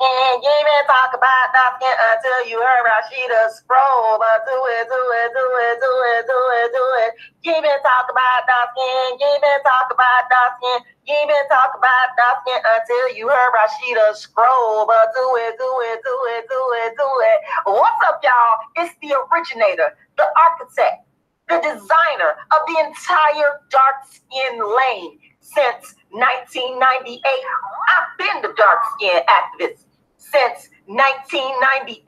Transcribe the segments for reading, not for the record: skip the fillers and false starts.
skin. You ain't been talking about dark skin until you heard Rashida Strober. Do it, do it, do it, do it, do it, do it. You ain't been talking about dark skin. You ain't been talking about dark skin. You ain't been talking about dark skin until you heard Rashida Strober. Do it, do it, do it, do it, do it. What's up, y'all? It's the originator, the architect, the designer of the entire dark skin lane. Since 1998, I've been the dark skin activist. Since 1998,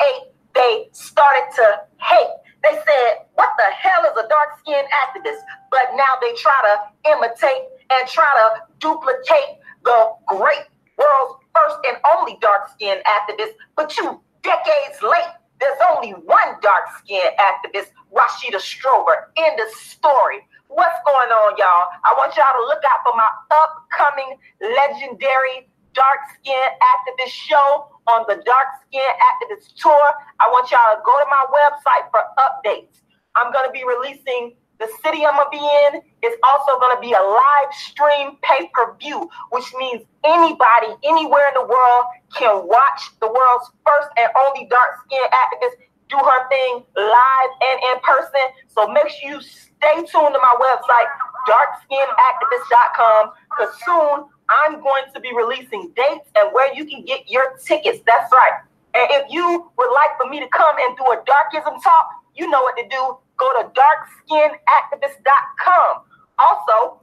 they started to hate. They said, what the hell is a dark skin activist? But now they try to imitate and try to duplicate the great world's first and only dark skin activist. But you, decades late, there's only one dark skin activist, Rashida Strober. End of story. What's going on, y'all? I want y'all to look out for my upcoming legendary dark skin activist show on the Dark Skin Activist Tour. I want y'all to go to my website for updates. I'm going to be releasing the city I'm going to be in. It's also going to be a live stream pay-per-view, which means anybody, anywhere in the world can watch the world's first and only dark skin activist do her thing live and in person. So make sure you stay tuned to my website, darkskinactivist.com, because soon I'm going to be releasing dates and where you can get your tickets. That's right. And if you would like for me to come and do a darkism talk, you know what to do. Go to darkskinactivist.com. Also,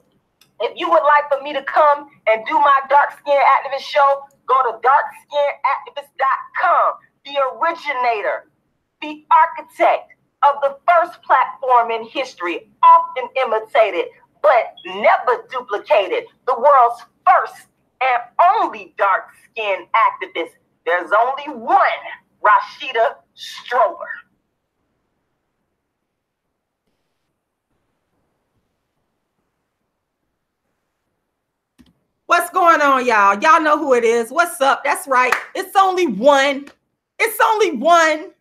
if you would like for me to come and do my dark skin activist show, go to darkskinactivist.com. The originator, the architect of the first platform in history, often imitated, but never duplicated, the world's first and only dark skin activist. There's only one, Rashida Strober. What's going on, y'all? Y'all know who it is. What's up? That's right. It's only one. It's only one.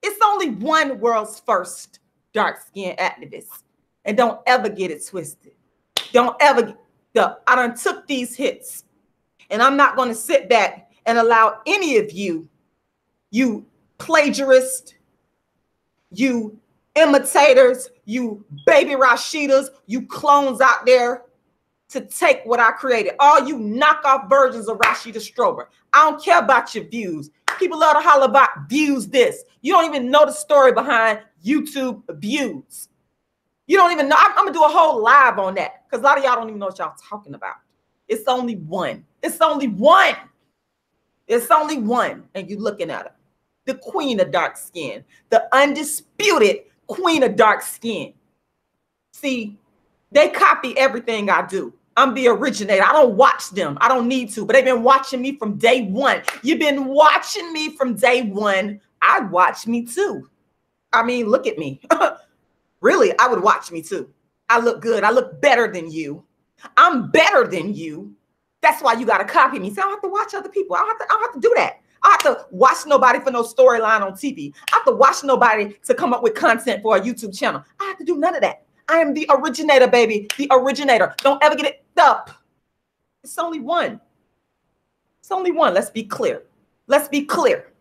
It's only one world's first dark skin activist. And don't ever get it twisted. Don't ever. I done took these hits. And I'm not going to sit back and allow any of you, you plagiarists, you imitators, you baby Rashidas, you clones out there, to take what I created. All you knockoff versions of Rashida Strober. I don't care about your views. People love to holler about views this. You don't even know the story behind YouTube views. You don't even know. I'm going to do a whole live on that because a lot of y'all don't even know what y'all talking about. It's only one. It's only one. It's only one. And you looking at her. The queen of dark skin. The undisputed queen of dark skin. See, they copy everything I do. I'm the originator. I don't watch them. I don't need to, but they've been watching me from day one. You've been watching me from day one. I'd watch me too. I mean, look at me. Really, I would watch me too. I look good. I look better than you. I'm better than you. That's why you got to copy me. So I don't have to watch other people. I don't have to do that. I have to watch nobody for no storyline on TV. I have to watch nobody to come up with content for a YouTube channel. I have to do none of that. I am the originator, baby. The originator. Don't ever get it up. It's only one. It's only one. Let's be clear. Let's be clear.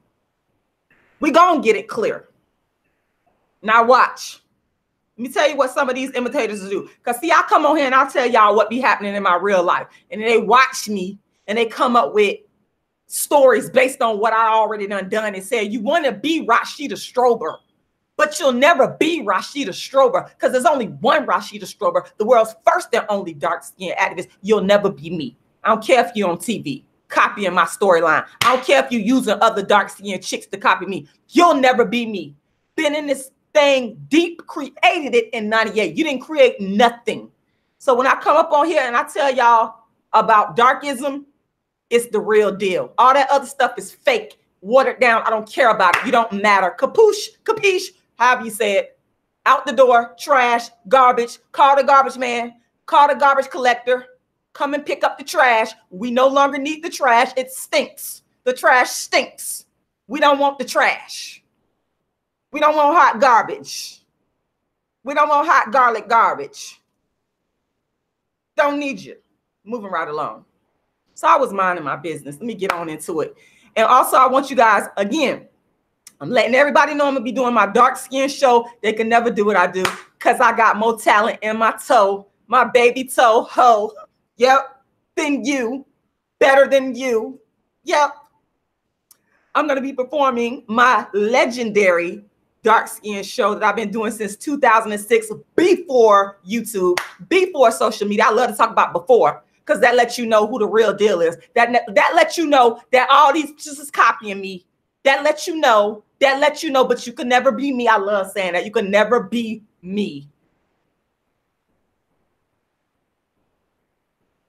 We gonna get it clear. Now watch. Let me tell you what some of these imitators do. Because see, I come on here and I'll tell y'all what be happening in my real life. And then they watch me and they come up with stories based on what I already done and said, you want to be Rashida Strober. But you'll never be Rashida Strober because there's only one Rashida Strober, the world's first and only dark skin activist. You'll never be me. I don't care if you're on TV copying my storyline. I don't care if you're using other dark skin chicks to copy me. You'll never be me. Been in this thing deep, created it in 98. You didn't create nothing. So when I come up on here and I tell y'all about darkism, it's the real deal. All that other stuff is fake, watered down. I don't care about it. You don't matter. Capiche, capiche. However you say it, out the door, trash, garbage, call the garbage man, call the garbage collector, come and pick up the trash. We no longer need the trash. It stinks. The trash stinks. We don't want the trash. We don't want hot garbage. We don't want hot garlic garbage. Don't need you. Moving right along. So I was minding my business. Let me get on into it. And also I want you guys, again, I'm letting everybody know I'm gonna be doing my dark skin show. They can never do what I do because I got more talent in my toe, my baby toe hoe. Yep, than you, better than you. Yep. I'm gonna be performing my legendary dark skin show that I've been doing since 2006, before YouTube, before social media. I love to talk about before because that lets you know who the real deal is. That lets you know that all these just is copying me. That lets you know, but you can never be me. I love saying that. You can never be me.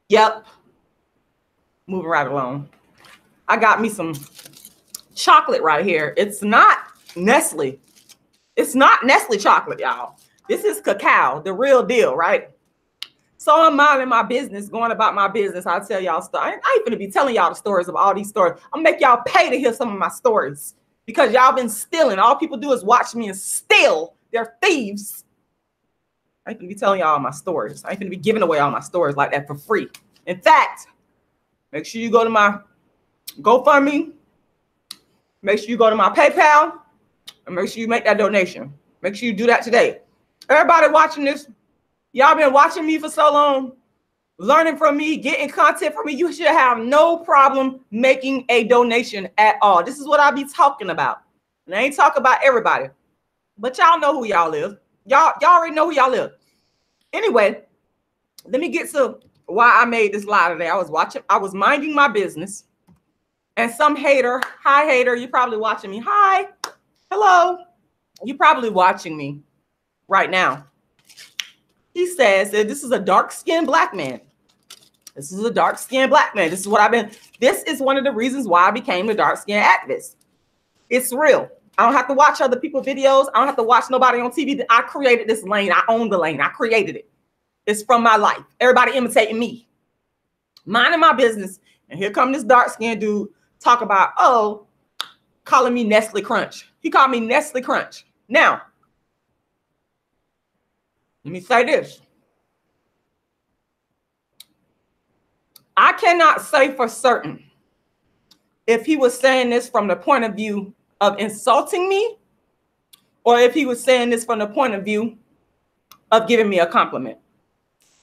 Yep. Moving right along. I got me some chocolate right here. It's not Nestle. It's not Nestle chocolate, y'all. This is cacao, the real deal, right? So I'm minding my business, going about my business. I'll tell y'all stories. I ain't gonna be telling y'all the stories of all these stories. I'm gonna make y'all pay to hear some of my stories because y'all been stealing. All people do is watch me and steal. They're thieves. I ain't gonna be telling y'all my stories. I ain't gonna be giving away all my stories like that for free. In fact, make sure you go to my GoFundMe. Make sure you go to my PayPal and make sure you make that donation. Make sure you do that today. Everybody watching this, y'all been watching me for so long, learning from me, getting content from me. You should have no problem making a donation at all. This is what I be talking about. And I ain't talking about everybody, but y'all know who y'all is. Y'all already know who y'all is. Anyway, let me get to why I made this live today. I was minding my business. And some hater, hi hater, you're probably watching me. Hi, hello. You're probably watching me right now. He says that this is a dark-skinned black man. This is a dark-skinned black man. This is one of the reasons why I became a dark-skinned activist. It's real. I don't have to watch other people's videos. I don't have to watch nobody on TV. I created this lane. I own the lane. I created it. It's from my life. Everybody imitating me. Minding my business. And here come this dark-skinned dude talk about, oh, calling me Nestle Crunch. He called me Nestle Crunch. Now, let me say this. I cannot say for certain if he was saying this from the point of view of insulting me or if he was saying this from the point of view of giving me a compliment.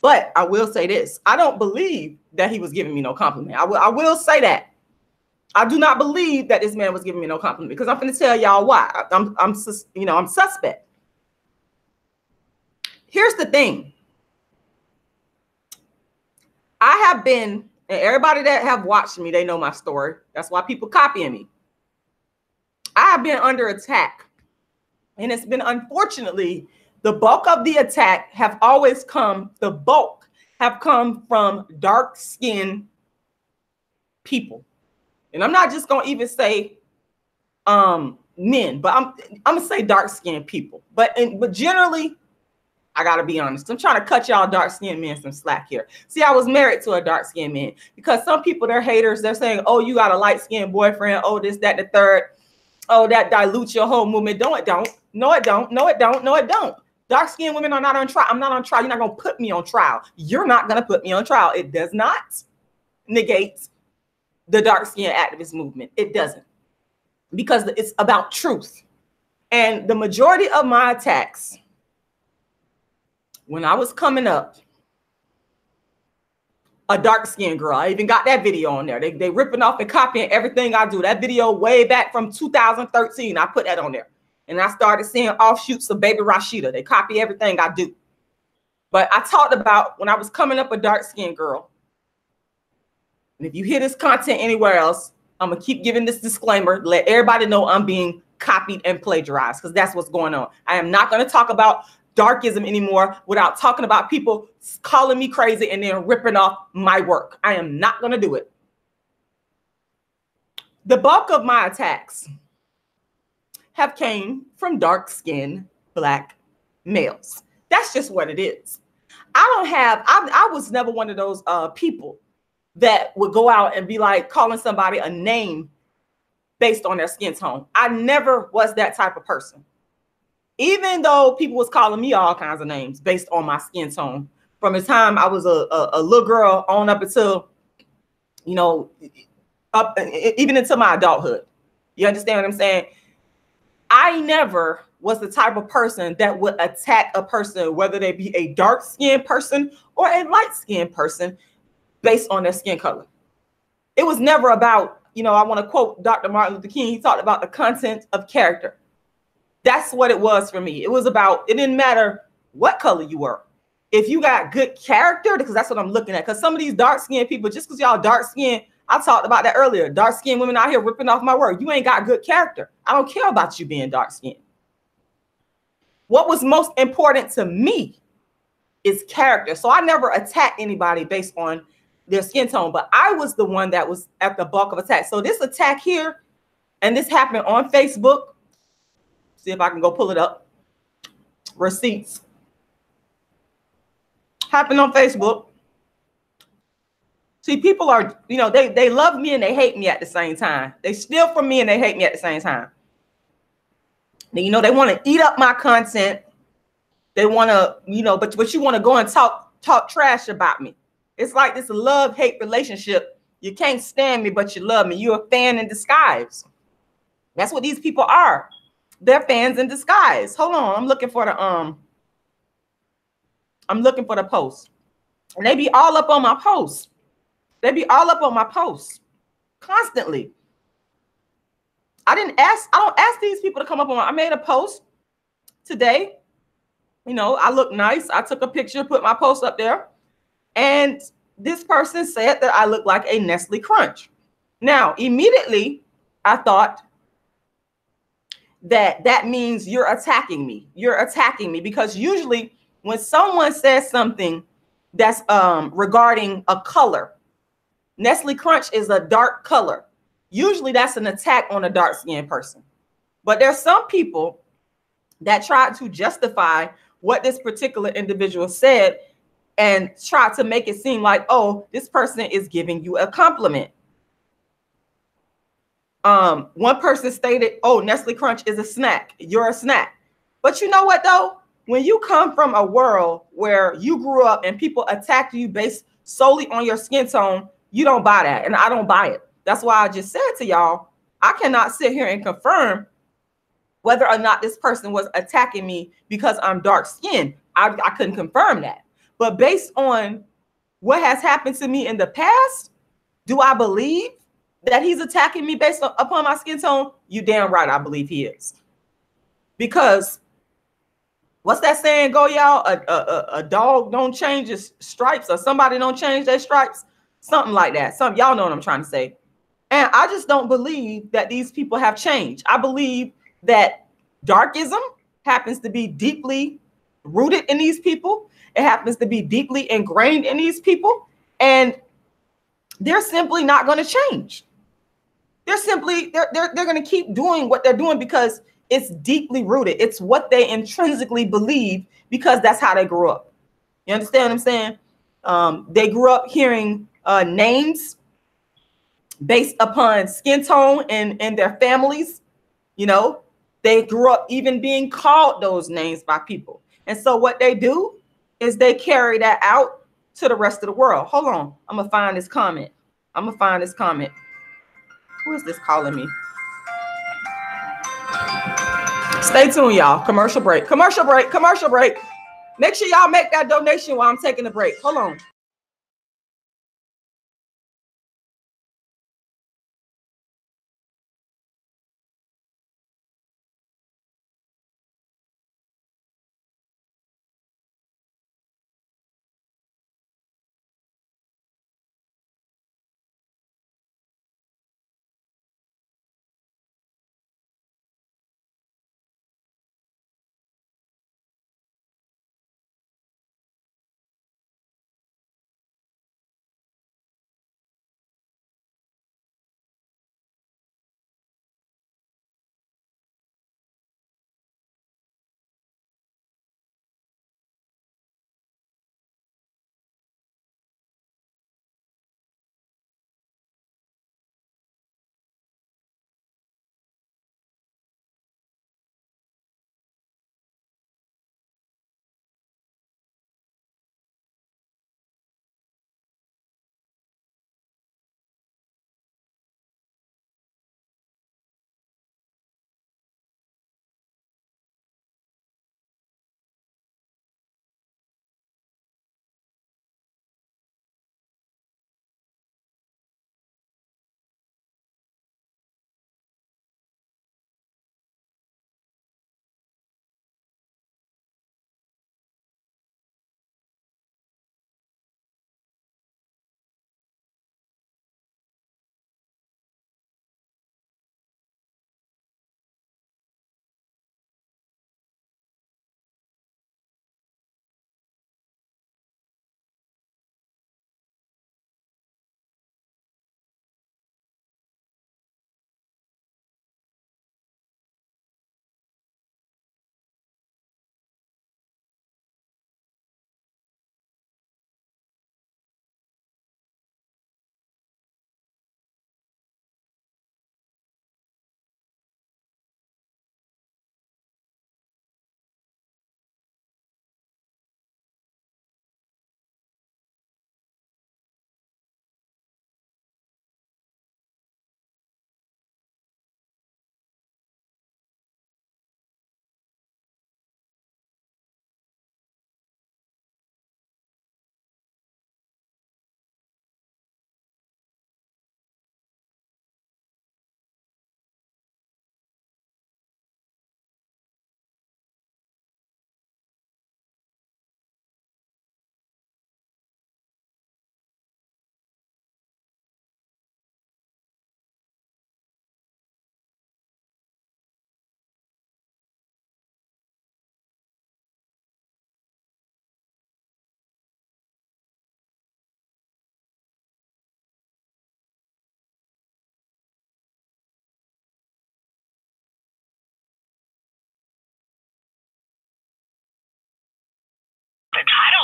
But I will say this. I don't believe that he was giving me no compliment. I will say that. I do not believe that this man was giving me no compliment because I'm going to tell y'all why. I'm suspect. Here's the thing. I have been, and everybody that have watched me, they know my story. That's why people copying me. I have been under attack. And it's been, unfortunately, the bulk of the attack have always come, from dark-skinned people. And I'm not just going to even say men, but I'm going to say dark-skinned people. But generally, I got to be honest. I'm trying to cut y'all dark-skinned men some slack here. See, I was married to a dark-skinned man because some people, they're haters. They're saying, oh, you got a light-skinned boyfriend. Oh, this, that, the third. Oh, that dilutes your whole movement. No, it don't. No, it don't. No, it don't. No, it don't. Dark-skinned women are not on trial. I'm not on trial. You're not going to put me on trial. You're not going to put me on trial. It does not negate the dark-skinned activist movement. It doesn't. Because it's about truth. And the majority of my attacks, when I was coming up, a dark-skinned girl, I even got that video on there. They ripping off and copying everything I do. That video way back from 2013, I put that on there. And I started seeing offshoots of baby Rashida. They copy everything I do. But I talked about when I was coming up a dark-skinned girl. And if you hear this content anywhere else, I'm going to keep giving this disclaimer. Let everybody know I'm being copied and plagiarized because that's what's going on. I am not going to talk about darkism anymore without talking about people calling me crazy and then ripping off my work. I am not going to do it. The bulk of my attacks have came from dark-skinned black males. That's just what it is. I was never one of those people that would go out and be like calling somebody a name based on their skin tone. I never was that type of person. Even though people was calling me all kinds of names based on my skin tone from the time I was a little girl on up until you know, up even into my adulthood. You understand what I'm saying? I never was the type of person that would attack a person, whether they be a dark-skinned person or a light-skinned person, based on their skin color. It was never about, you know, I want to quote Dr. Martin Luther King. He talked about the content of character. That's what it was for me. It was about, it didn't matter what color you were. If you got good character, because that's what I'm looking at. Because some of these dark-skinned people, just because y'all dark-skinned, I talked about that earlier. Dark-skinned women out here ripping off my word. You ain't got good character. I don't care about you being dark-skinned. What was most important to me is character. So I never attacked anybody based on their skin tone, but I was the one that was at the bulk of attack. So this attack here, and this happened on Facebook. See if I can go pull it up. Receipts. Happened on Facebook. See, people are, you know, they love me and they hate me at the same time. They steal from me and they hate me at the same time. You know, they want to eat up my content. They want to, you know, but you want to go and talk trash about me. It's like this love-hate relationship. You can't stand me, but you love me. You're a fan in disguise. That's what these people are. They're fans in disguise. Hold on, I'm looking for the post. And they be all up on my posts. They be all up on my posts constantly. I don't ask these people to come up on I made a post today. You know, I look nice. I took a picture, put my post up there. And this person said that I look like a Nestle Crunch. Now, immediately, I thought that means you're attacking me. You're attacking me, because usually when someone says something that's regarding a color, Nestle Crunch is a dark color. Usually that's an attack on a dark-skinned person. But there's some people that try to justify what this particular individual said and try to make it seem like, oh, this person is giving you a compliment. One person stated, oh, Nestle Crunch is a snack. You're a snack. But you know what, though? When you come from a world where you grew up and people attack you based solely on your skin tone, you don't buy that. And I don't buy it. That's why I just said to y'all, I cannot sit here and confirm whether or not this person was attacking me because I'm dark skinned. I couldn't confirm that. But based on what has happened to me in the past, do I believe that he's attacking me based upon my skin tone? You damn right I believe he is. Because what's that saying go, y'all? A dog don't change his stripes, or somebody don't change their stripes. Something like that. Y'all know what I'm trying to say. And I just don't believe that these people have changed. I believe that darkism happens to be deeply rooted in these people. It happens to be deeply ingrained in these people. And they're simply not going to change. They're going to keep doing what they're doing because it's deeply rooted. It's what they intrinsically believe because that's how they grew up. You understand what I'm saying? They grew up hearing names based upon skin tone and their families. You know, they grew up even being called those names by people. And so what they do is they carry that out to the rest of the world. Hold on. I'm going to find this comment. Who is this calling me? Stay tuned, y'all. Commercial break. Make sure y'all make that donation while I'm taking a break. Hold on.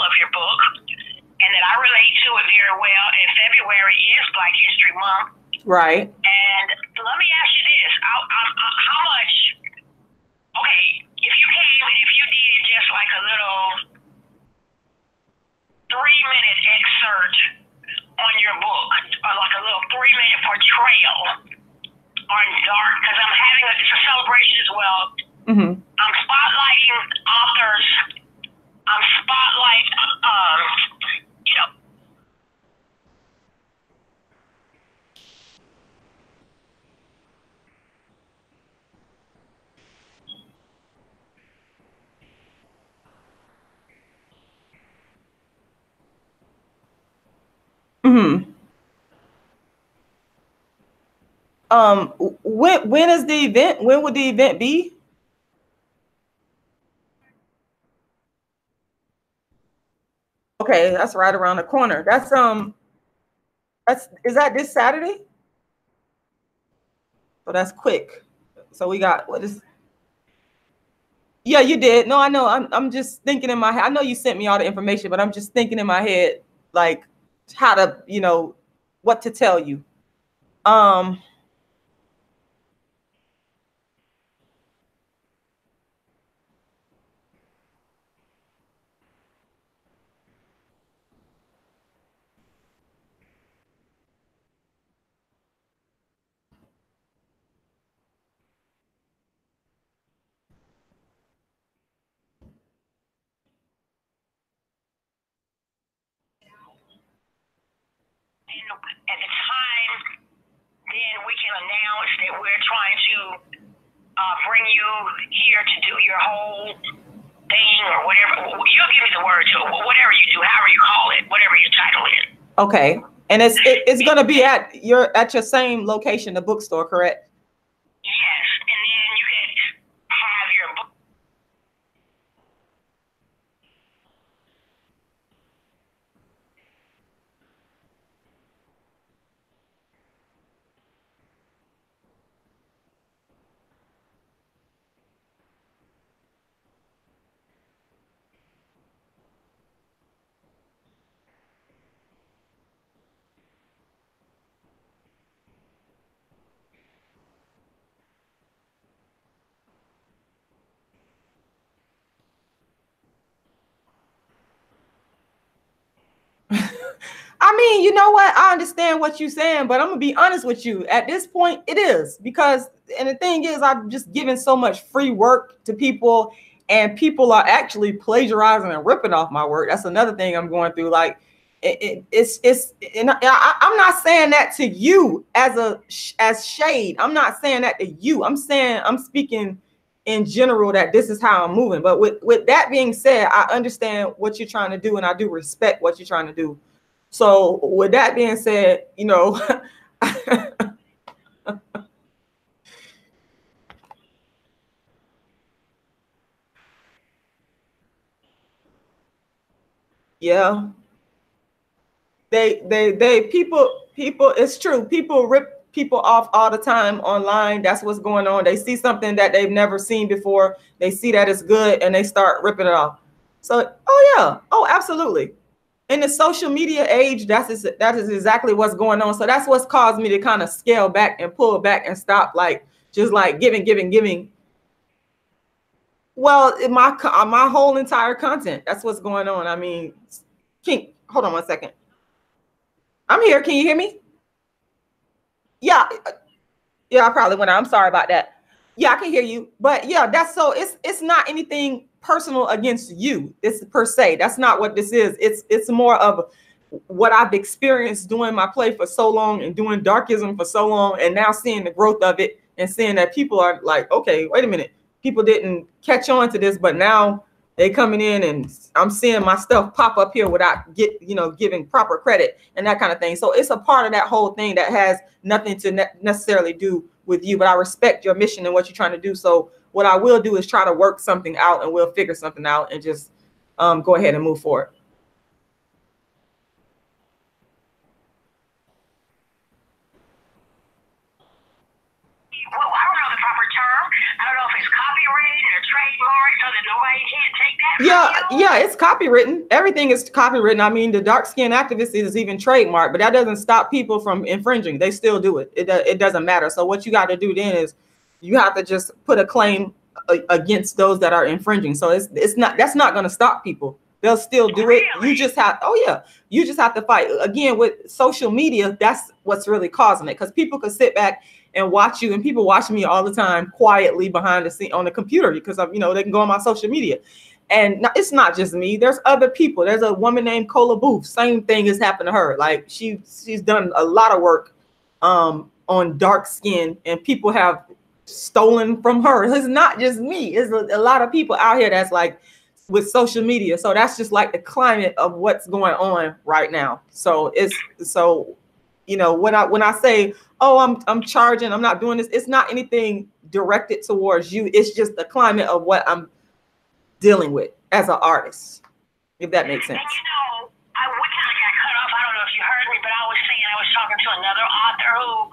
of your book and that I relate to it very well. And February is Black History Month. Right. And let me ask you this. How much, okay, if you came and if you did just like a little 3-minute excerpt on your book, or like a little 3-minute portrayal on dark, because I'm having it's a celebration as well. Mm-hmm. I'm spotlighting authors. I'm spotlighting, you know. Mm-hmm. When is the event? When would the event be? Okay, that's right around the corner. Is that this Saturday? So that's quick. So we got what is? Yeah, you did. No, I know. I'm just thinking in my head. I know you sent me all the information, but I'm just thinking in my head like how to, what to tell you. At the time, then we can announce that we're trying to bring you here to do your whole thing or whatever. You'll give me the word to whatever you do, however you call it, whatever your title is. Okay, and it's going to be at your same location, the bookstore, correct? Yes, and then you can have your book. I mean, you know what? I understand what you're saying, but I'm gonna be honest with you. At this point, it is because, and the thing is, I'm just giving so much free work to people, and people are actually plagiarizing and ripping off my work. That's another thing I'm going through. Like, it's, and I'm not saying that to you as shade. I'm not saying that to you. I'm speaking in general that this is how I'm moving. But with that being said, I understand what you're trying to do, and I do respect what you're trying to do. So with that being said, yeah, people, it's true. People rip people off all the time online. That's what's going on. They see something that they've never seen before. They see that it's good and they start ripping it off. So, oh yeah, oh, absolutely. In the social media age, that is exactly what's going on. So that's what's caused me to kind of scale back and pull back and stop, like just like giving. Well, in my whole entire content, that's what's going on. I mean, hold on one second. I'm here. Can you hear me? Yeah, I probably went out. I'm sorry about that. Yeah, I can hear you. But yeah, that's so it's not anything personal against you. It's per se. That's not what this is. It's more of what I've experienced doing my play for so long and doing darkism for so long, and now seeing the growth of it and seeing that people are like, okay, wait a minute. People didn't catch on to this, but now they coming in and I'm seeing my stuff pop up here without giving proper credit and that kind of thing. So it's a part of that whole thing that has nothing to necessarily do with you, but I respect your mission and what you're trying to do. So what I will do is try to work something out, and we'll figure something out and just go ahead and move forward. Well, I don't know the proper term. I don't know if it's copyright copywritten or trademarked so that nobody can't take that from you? Yeah, it's copywritten. Everything is copywritten. I mean, the dark skin activist is even trademarked, but that doesn't stop people from infringing. They still do it. It doesn't matter. So what you got to do then is you have to just put a claim against those that are infringing. So that's not going to stop people. They'll still do it. You just have, you just have to fight. Again, with social media, that's what's really causing it, because people could sit back and watch you, and people watch me all the time quietly behind the scene on the computer, because they can go on my social media. And it's not just me. There's other people. There's a woman named Cola Booth. Same thing has happened to her. Like she's done a lot of work on dark skin, and people have stolen from her. It's not just me. It's a lot of people out here that's like with social media. So that's just like the climate of what's going on right now. So when I say, oh, I'm charging, I'm not doing this, it's not anything directed towards you. It's just the climate of what I'm dealing with as an artist, if that makes sense. And I kind of got cut off. I don't know if you heard me, but I was saying I was talking to another author who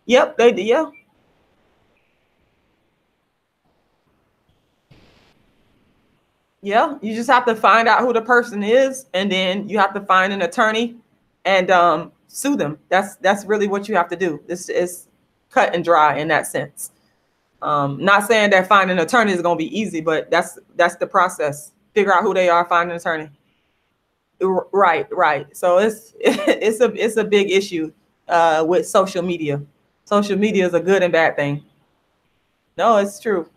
Yep, they do. Yeah. Yeah, you just have to find out who the person is, and then you have to find an attorney and sue them. That's really what you have to do. This is cut and dry in that sense. Not saying that finding an attorney is going to be easy, but that's the process. Figure out who they are, find an attorney. Right. So it's a big issue with social media. Social media is a good and bad thing. No, it's true.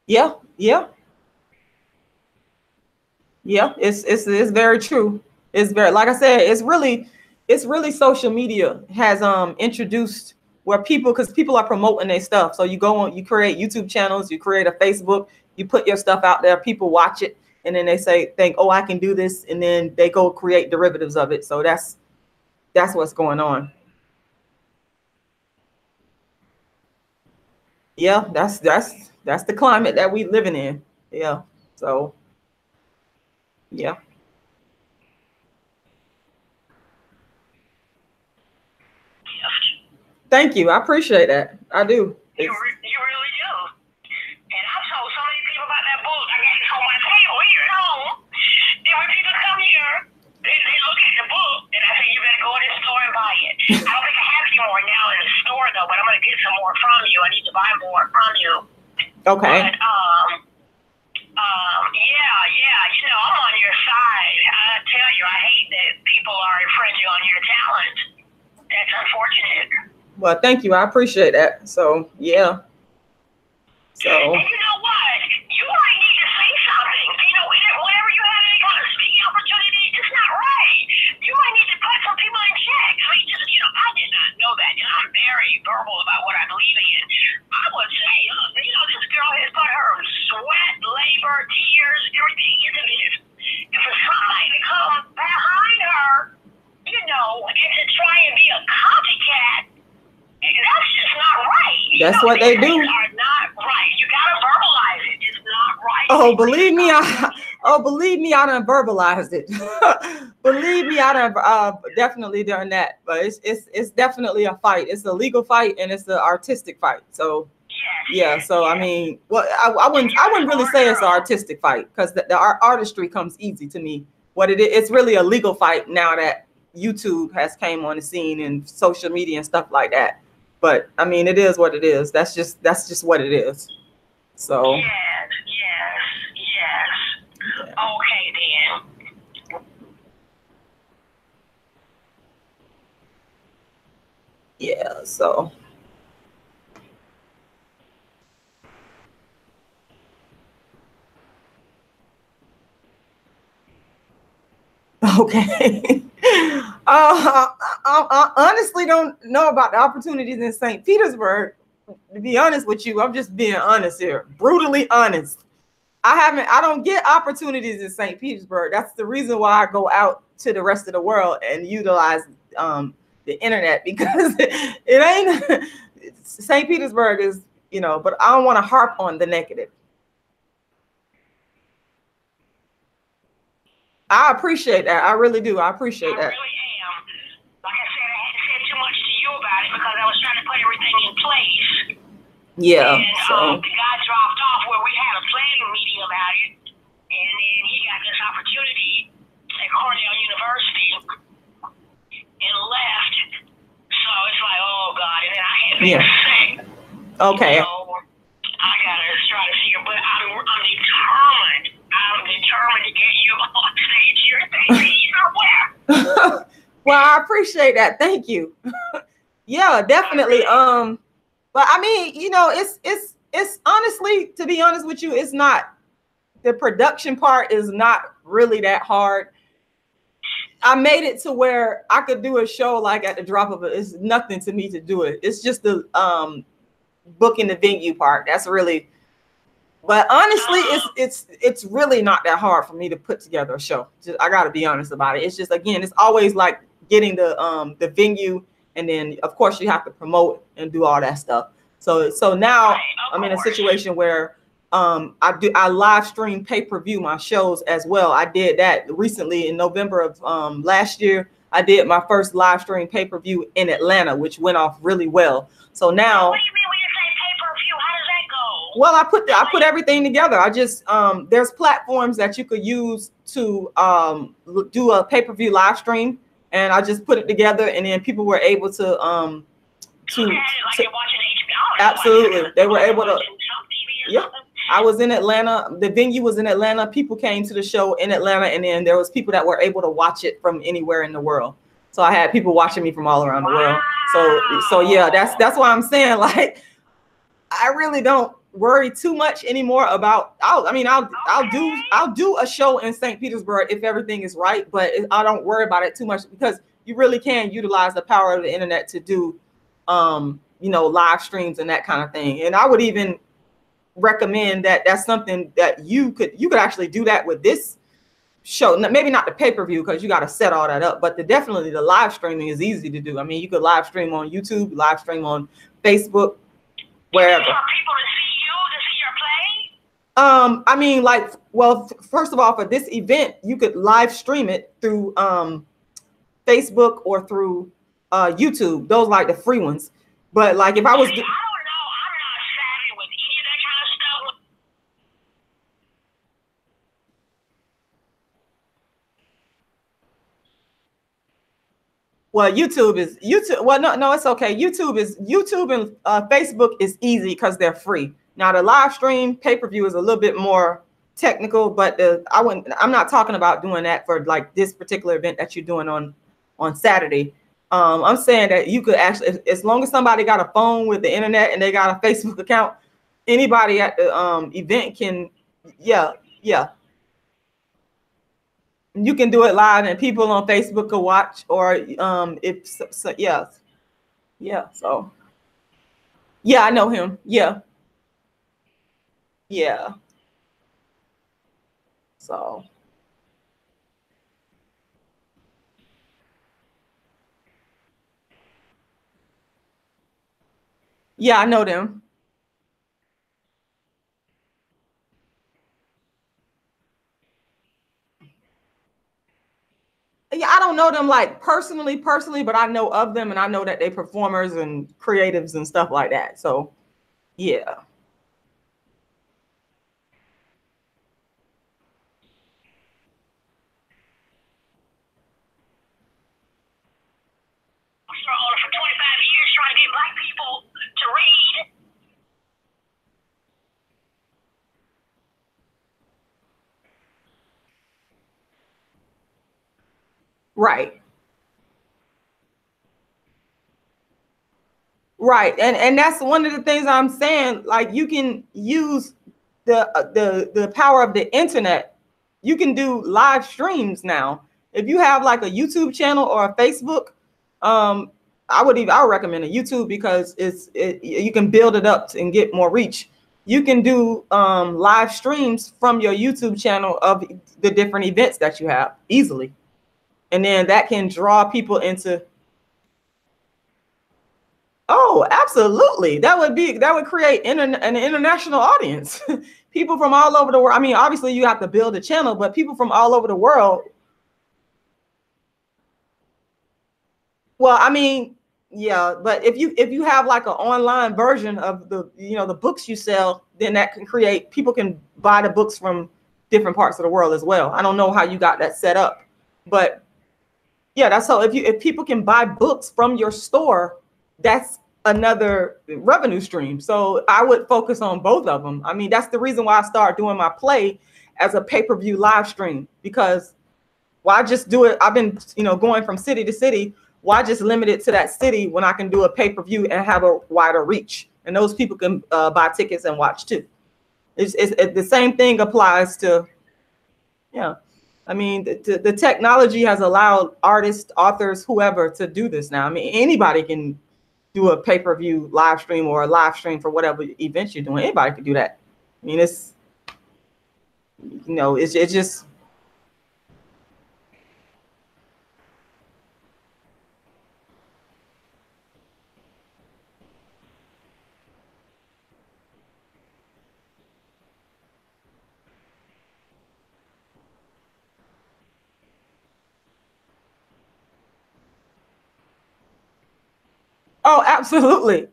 Yeah. It's very true. It's very, like I said, it's really social media has introduced where because people are promoting their stuff. So you go on, you create YouTube channels, you create a Facebook, you put your stuff out there, people watch it, and then they think, oh, I can do this, and then they go create derivatives of it. So that's what's going on. Yeah, that's the climate that we living in. Yeah. So yeah. Thank you. I appreciate that. I do. You really do. And I've told so many people about that book. I got it on my table here at home. And when people come here, they look at the book, and I say, you better go in the store and buy it. I don't think I have any more now in the store, though, but I'm going to get some more from you. I need to buy more from you. Okay. But, yeah, I'm on your side. I tell you, I hate that people are infringing on your talent. That's unfortunate. Well, thank you. I appreciate that. So, yeah. So. And you know what? You might need to say something. Whenever you have any kind of speaking opportunity, it's not right. You might need to put some people in check. I mean, I did not know that, and I'm very verbal about what I believe in. I would say, look, this girl has put her sweat, labor, tears, everything into this. And for somebody to come behind her, and to try and be a copycat, that's just not right. That's what they do. Things are not right. You gotta verbalize it. It's not right. Believe me, I done verbalized it. Believe me, I done definitely done that. But it's definitely a fight. It's a legal fight, and it's an artistic fight. So yes. So I mean, well, I wouldn't really say it's an artistic fight, because the artistry comes easy to me. It's really a legal fight now that YouTube has came on the scene and social media and stuff like that. But I mean, it is what it is. That's just what it is. So yes. Yeah. Okay then. Yeah, so okay. I honestly don't know about the opportunities in St. Petersburg. To be honest with you, I'm just being honest here, brutally honest. I don't get opportunities in St. Petersburg. That's the reason why I go out to the rest of the world and utilize the internet, because it ain't St. Petersburg is, you know, but I don't want to harp on the negative. I appreciate that. I really do. I appreciate that. I really am. Like I said, I hadn't said too much to you about it because I was trying to put everything in place. Yeah. And the guy dropped off where we had a planning meeting about it, and then he got this opportunity at Cornell University and left. So it's like, oh God, and then I had been sick. Okay. So I gotta try to figure, but I'm determined. I'm determined to get you on stage here. Thank you somewhere. Well, I appreciate that. Thank you. Yeah, definitely. But I mean, you know, it's honestly, to be honest with you, it's not, the production part is not really that hard. I made it to where I could do a show like at the drop of it. It's nothing to me to do it. It's just the booking the venue part. That's really, but honestly, it's really not that hard for me to put together a show. I got to be honest about it. It's just, again, it's always like getting the venue, and then of course you have to promote and do all that stuff. So now I'm in a situation where I live stream pay-per-view my shows as well. I did that recently in November of last year. I did my first live stream pay-per-view in Atlanta, which went off really well. So now, what do you mean when you say pay-per-view? How does that go? Well, I put everything together. I just there's platforms that you could use to do a pay-per-view live stream, and I just put it together, and then people were able to like you're watching HBO. Absolutely, they were able to. Yeah, I was in Atlanta. The venue was in Atlanta. People came to the show in Atlanta, and then there was people that were able to watch it from anywhere in the world. So I had people watching me from all around the world. So yeah, that's why I'm saying, like, I really don't worry too much anymore about. I'll do a show in St. Petersburg if everything is right, but I don't worry about it too much, because you really can utilize the power of the internet to do, you know, live streams and that kind of thing. And I would even recommend that that's something that you could actually do that with this show. Maybe not the pay-per-view, because you got to set all that up, but definitely the live streaming is easy to do. I mean, you could live stream on YouTube, live stream on Facebook, wherever. For people to see you, to see your play? I mean, like, well, first of all, for this event, you could live stream it through Facebook or through YouTube. Those like the free ones. But like if I was, I don't know. I'm not savvy with any of that kind of stuff. well, YouTube. Well, no, it's okay. YouTube and Facebook is easy because they're free. Now the live stream pay-per-view is a little bit more technical, but I'm not talking about doing that for like this particular event that you're doing on Saturday. I'm saying that you could actually, as long as somebody got a phone with the internet and they got a Facebook account, anybody at the event can, yeah. You can do it live, and people on Facebook could watch, or so yeah. So yeah, I know him. Yeah. So yeah, I know them. Yeah, I don't know them like personally, but I know of them, and I know that they performers and creatives and stuff like that. So yeah. For 25 years trying to get black people to read. Right. And that's one of the things I'm saying. Like, you can use the power of the internet. You can do live streams now. If you have like a YouTube channel or a Facebook, I would recommend a YouTube, because you can build it up and get more reach. you can do live streams from your YouTube channel of the different events that you have easily. And then that can draw people into. Oh, absolutely. That would create an international audience. People from all over the world. I mean, obviously you have to build a channel, but people from all over the world. Well, I mean, yeah, but if you have like an online version of the books you sell, then that can create, people can buy the books from different parts of the world as well. I don't know how you got that set up, but yeah, that's how, if people can buy books from your store, that's another revenue stream. So I would focus on both of them. I mean, that's the reason why I started doing my play as a pay-per-view live stream, because why just do it? I've been, going from city to city. Why just limit it to that city when I can do a pay-per-view and have a wider reach? And those people can buy tickets and watch too. It's the same thing applies to, yeah. I mean, the technology has allowed artists, authors, whoever to do this now. I mean, anybody can do a pay-per-view live stream or a live stream for whatever events you're doing. Anybody can do that. I mean, it's just. Oh, absolutely.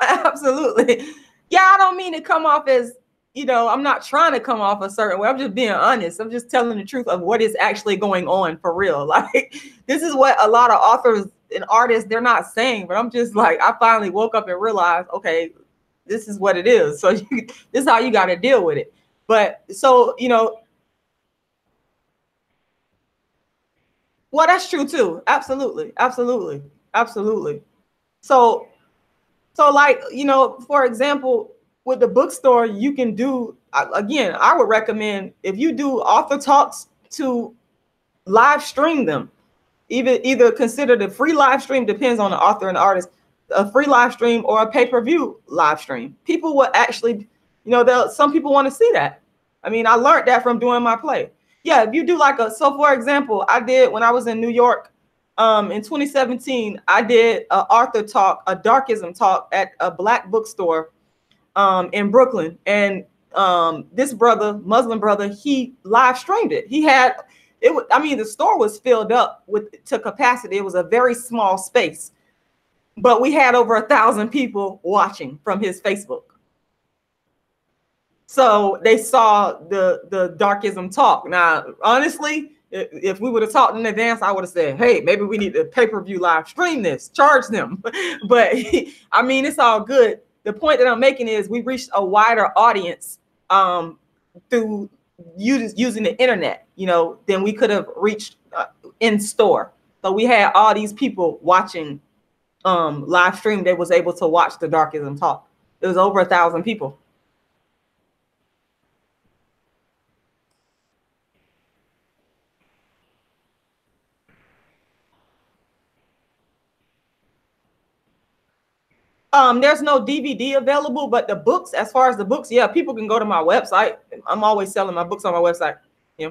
Absolutely. Yeah, I don't mean to come off as, I'm not trying to come off a certain way. I'm just being honest. I'm just telling the truth of what is actually going on for real. Like, this is what a lot of authors and artists, they're not saying, but I'm just like, I finally woke up and realized, okay, this is what it is. So this is how you got to deal with it. But so, well, that's true too. Absolutely. Absolutely. Absolutely. So like, for example, with the bookstore, you can do, again, I would recommend, if you do author talks, to live stream them. Either consider the free live stream, depends on the author and the artist, a free live stream or a pay-per-view live stream. People will actually, some people want to see that. I mean, I learned that from doing my play. Yeah, if you do like so for example, I did when I was in New York, in 2017, I did an author talk, a darkism talk at a Black bookstore in Brooklyn. And this brother, Muslim brother, he live streamed it. He had it. I mean, the store was filled up to capacity. It was a very small space, but we had over 1,000 people watching from his Facebook. So they saw the darkism talk. Now, honestly, if we would have talked in advance, I would have said, hey, maybe we need to pay-per-view live stream this, charge them. But I mean, it's all good. The point that I'm making is we reached a wider audience through using the internet, than we could have reached in store. So we had all these people watching live stream. They was able to watch the darkism talk. It was over 1,000 people. There's no DVD available, but the books, as far as the books, yeah, people can go to my website. I'm always selling my books on my website. Yeah.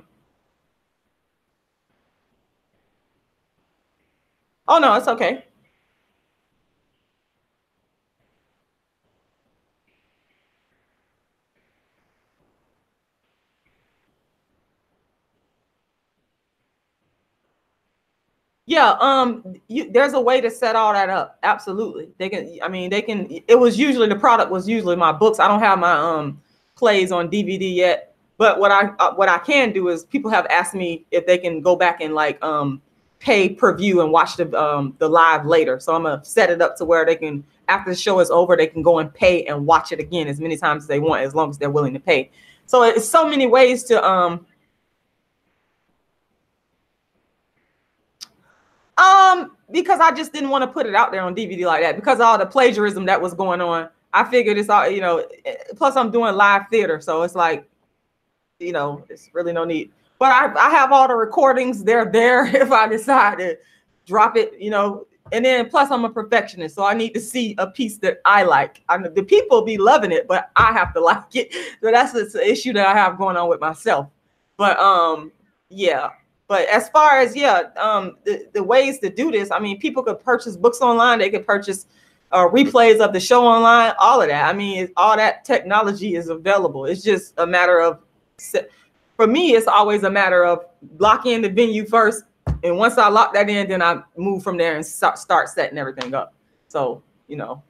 Oh no, it's okay. Yeah, there's a way to set all that up. Absolutely. They can, I mean, it was usually, the product was usually my books. I don't have my plays on DVD yet, but what I can do is, people have asked me if they can go back and like pay per view and watch the live later. So I'm gonna set it up to where they can, after the show is over, they can go and pay and watch it again as many times as they want, as long as they're willing to pay. So it's so many ways to because I just didn't want to put it out there on DVD like that, because of all the plagiarism that was going on. I figured it's all, plus I'm doing live theater, so it's like, it's really no need. But I have all the recordings. They're there if I decide to drop it, And then plus I'm a perfectionist, so I need to see a piece that I like. The people be loving it, but I have to like it. So that's the issue that I have going on with myself. But yeah. But as far as the ways to do this, I mean, people could purchase books online. They could purchase replays of the show online. All of that. I mean, all that technology is available. It's just a matter of, for me, it's always a matter of locking the venue first. And once I lock that in, then I move from there and start setting everything up. So, you know.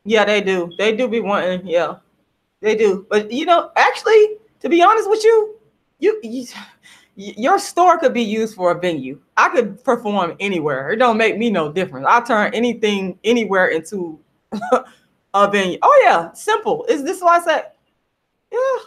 Yeah, they do. They do be wanting, yeah, they do. But you know, actually, to be honest with you, your store could be used for a venue. I could perform anywhere. It don't make me no difference. I turn anything anywhere into a venue. Oh yeah, simple. Is this why I said, yeah.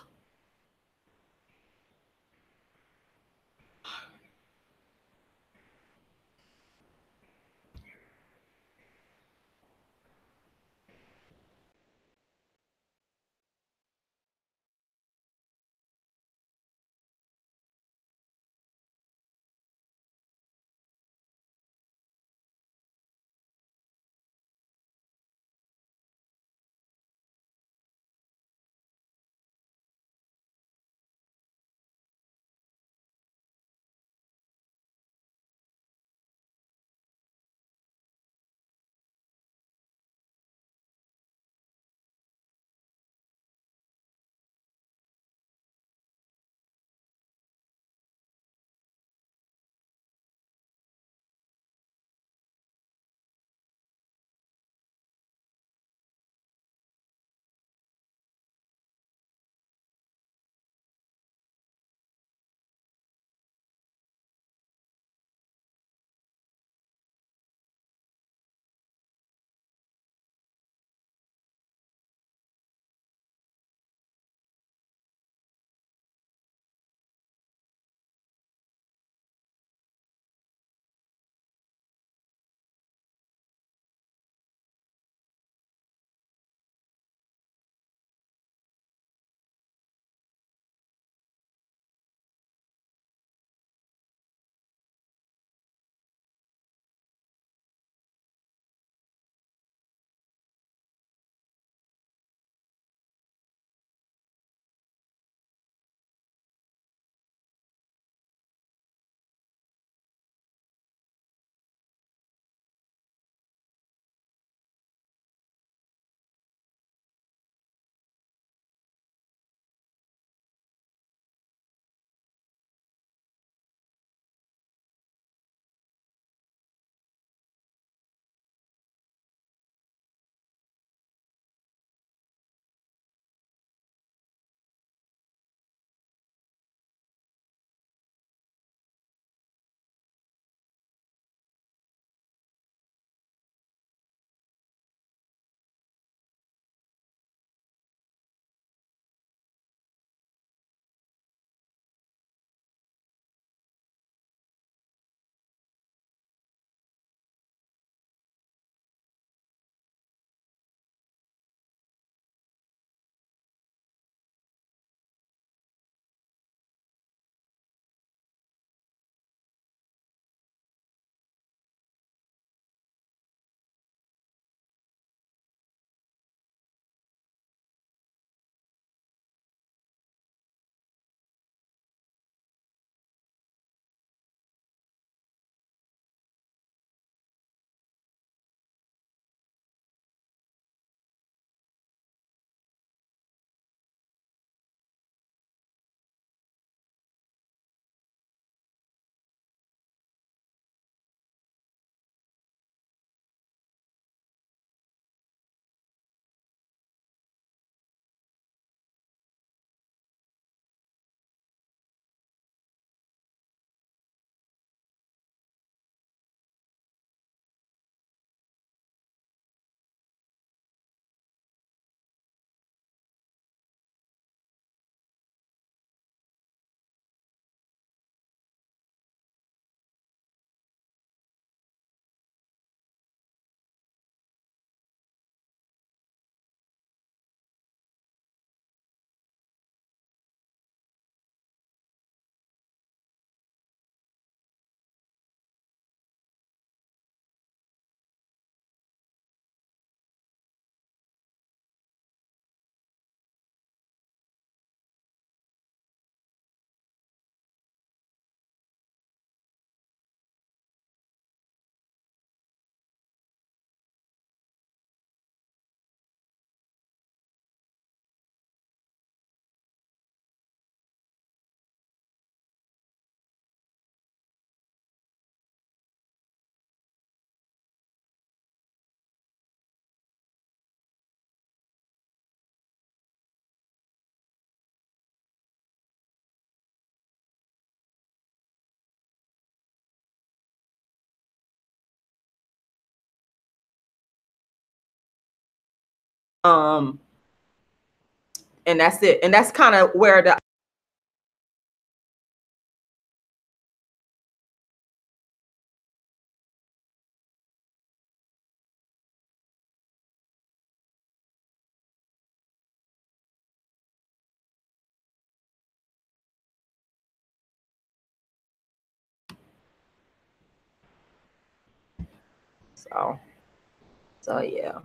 And that's it. And that's kind of where the so yeah.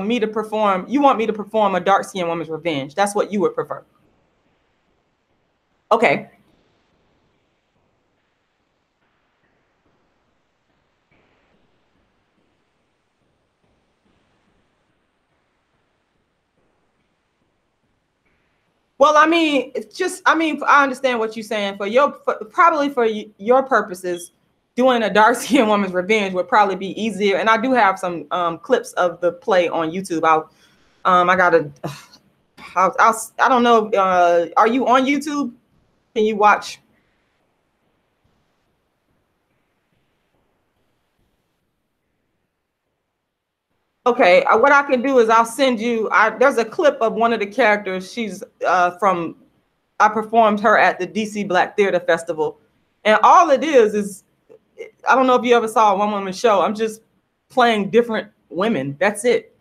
Me to perform, you want me to perform a dark-skinned woman's revenge. That's what you would prefer. Okay. Well, I mean, it's just, I mean, I understand what you're saying. Probably for your purposes, doing a dark-skinned woman's revenge would probably be easier. And I do have some clips of the play on YouTube. I don't know. Are you on YouTube? Can you watch? Okay, what I can do is I'll send you. There's a clip of one of the characters. She's from. I performed her at the DC Black Theater Festival, and all it is I don't know if you ever saw a one-woman show. I'm just playing different women. That's it.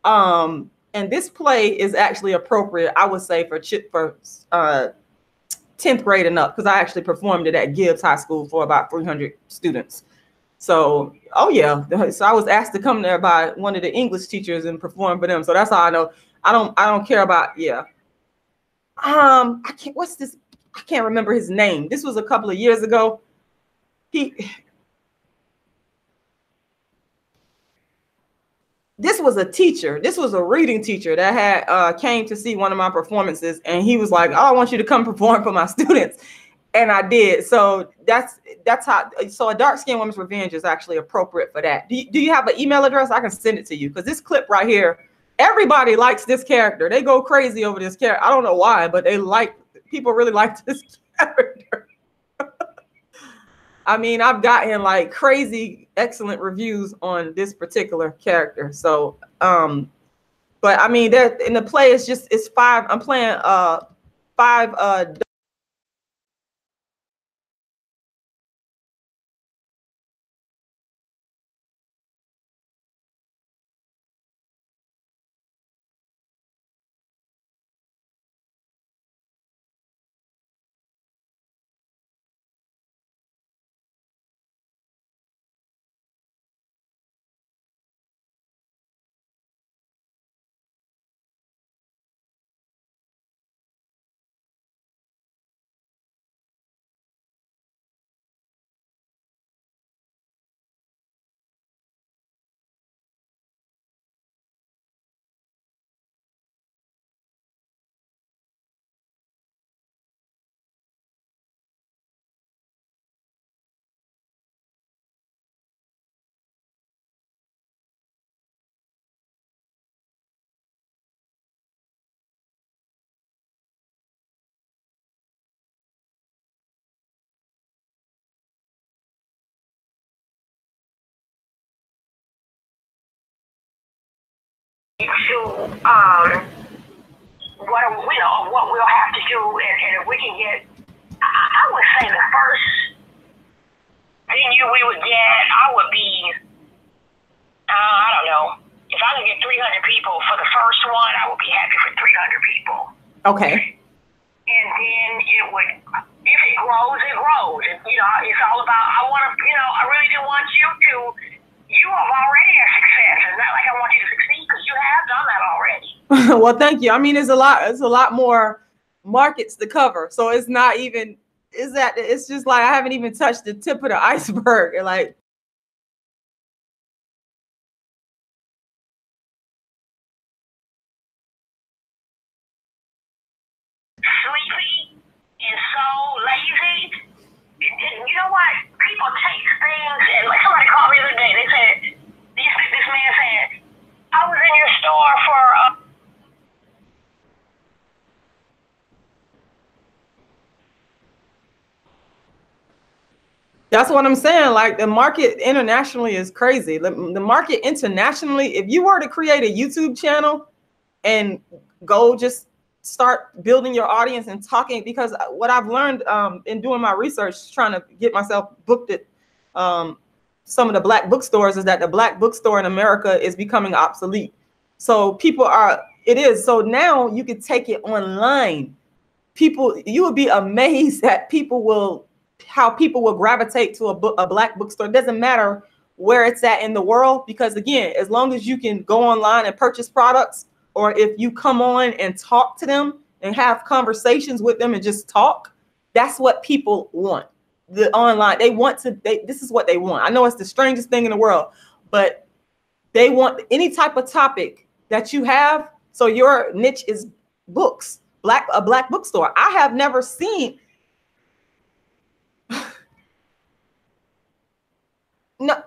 And this play is actually appropriate, I would say, for 10th grade and up, because I actually performed it at Gibbs High School for about 300 students. So, oh yeah. So I was asked to come there by one of the English teachers and perform for them. So that's how I know. I don't care about, yeah. I can't remember his name. This was a couple of years ago. This was a teacher. This was a reading teacher that had came to see one of my performances, and he was like, "Oh, I want you to come perform for my students," and I did. So that's how. So a dark-skinned woman's revenge is actually appropriate for that. Do you have an email address? I can send it to you, because this clip right here, everybody likes this character. They go crazy over this character. I don't know why, but people really like this character. I mean, I've gotten like crazy, excellent reviews on this particular character. So, but I mean, that in the play, it's 5. I'm playing 5. What we'll have to do, and if we can get, I would say the first venue we would Okay. And then it would, if it grows, it grows. You know, it's all about, I want to, you know, I really do want you to, you are already a success. It's not like I want you to succeed because you have done that already. Well, thank you. I mean, it's a lot more markets to cover. So it's not even, it's just like I haven't even touched the tip of the iceberg. Like, sleepy and so lazy. You know what? People take things, and like somebody called me the other day. They said, this man said, I was in your store for that's what I'm saying. Like, the market internationally is crazy. The market internationally, if you were to create a YouTube channel and go just start building your audience and talking, because what I've learned in doing my research, trying to get myself booked at some of the black bookstores, is that the black bookstore in America is becoming obsolete. So people are, it is. So now you could take it online. People, you would be amazed at how people will gravitate to a black bookstore. It doesn't matter where it's at in the world, because again, as long as you can go online and purchase products, or if you come on and talk to them and have conversations with them and just talk, that's what people want. The online, this is what they want. I know it's the strangest thing in the world, but they want any type of topic that you have. So your niche is books, a black bookstore. I have never seen. No.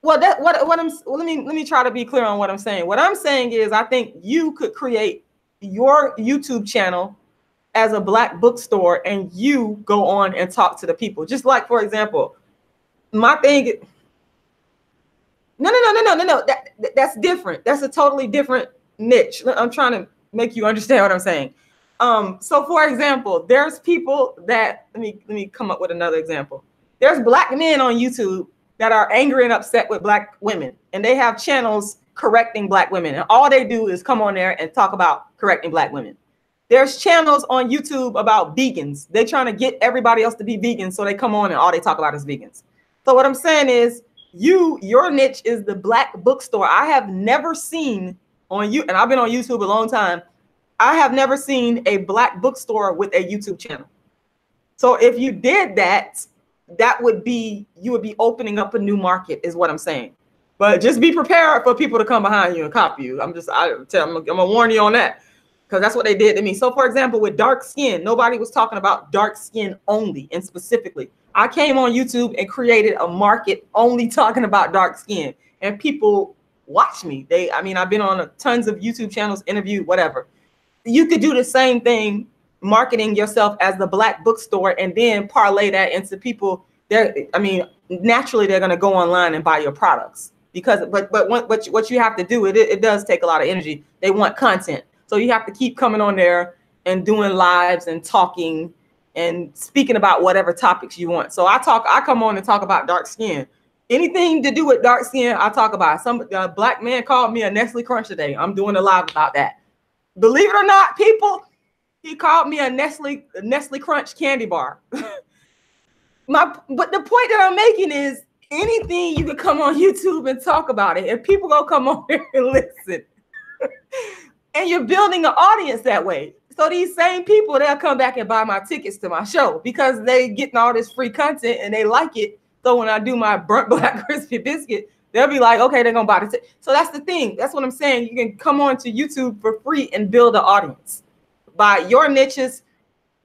Well, let me try to be clear on what I'm saying. What I'm saying is, I think you could create your YouTube channel as a black bookstore and you go on and talk to the people. Just like, for example, my thing. No. That's different. That's a totally different niche. I'm trying to make you understand what I'm saying. So for example, there's people that, let me come up with another example. There's black men on YouTube that are angry and upset with black women, and they have channels correcting black women, and all they do is come on there and talk about correcting black women. There's channels on YouTube about vegans. They're trying to get everybody else to be vegan, so they come on and all they talk about is vegans. So what I'm saying is, your niche is the black bookstore. I have never seen on you, and I've been on YouTube a long time, I have never seen a black bookstore with a YouTube channel. So if you did that, that would be, you would be opening up a new market, is what I'm saying. But just be prepared for people to come behind you and copy you. I'm gonna warn you on that, because that's what they did to me. So for example, with dark skin, nobody was talking about dark skin only and specifically. I came on YouTube and created a market only talking about dark skin, and people watch me. I've been on tons of YouTube channels, interviewed, whatever. You could do the same thing, marketing yourself as the black bookstore, and then parlay that into people. Naturally they're going to go online and buy your products, because but what you have to do, it does take a lot of energy. They want content, so you have to keep coming on there and doing lives and talking and speaking about whatever topics you want. So I come on and talk about dark skin. Anything to do with dark skin, I talk about. Some black man called me a Nestle Crunch today. I'm doing a live about that. Believe it or not, people, he called me a Nestle Crunch candy bar. But the point that I'm making is, anything, you could come on YouTube and talk about it, and people gonna come on here and listen. And you're building an audience that way. So these same people, they'll come back and buy my tickets to my show because they getting all this free content and they like it. So when I do my burnt black crispy biscuit, they'll be like, okay, they're gonna buy the ticket. So that's the thing. That's what I'm saying. You can come on to YouTube for free and build an audience by your niches,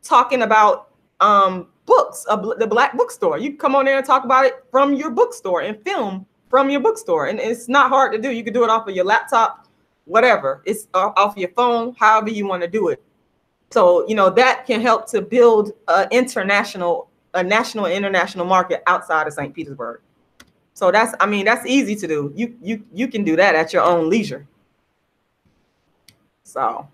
talking about books, the black bookstore. You come on there and talk about it from your bookstore and film from your bookstore. And it's not hard to do. You can do it off of your laptop, whatever. It's off your phone, however you want to do it. So, that can help to build a national and international market outside of St. Petersburg. So that's easy to do. You can do that at your own leisure. So.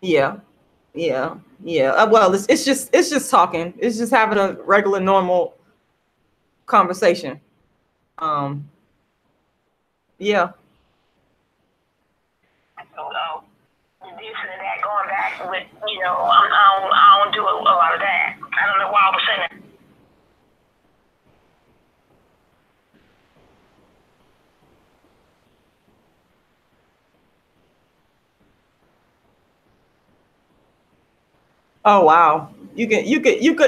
Yeah. Well, it's just talking. It's just having a regular, normal conversation. Yeah. So, this and that, going back with, you know, I don't do a lot of that. I don't know why I was saying that. Oh wow. You could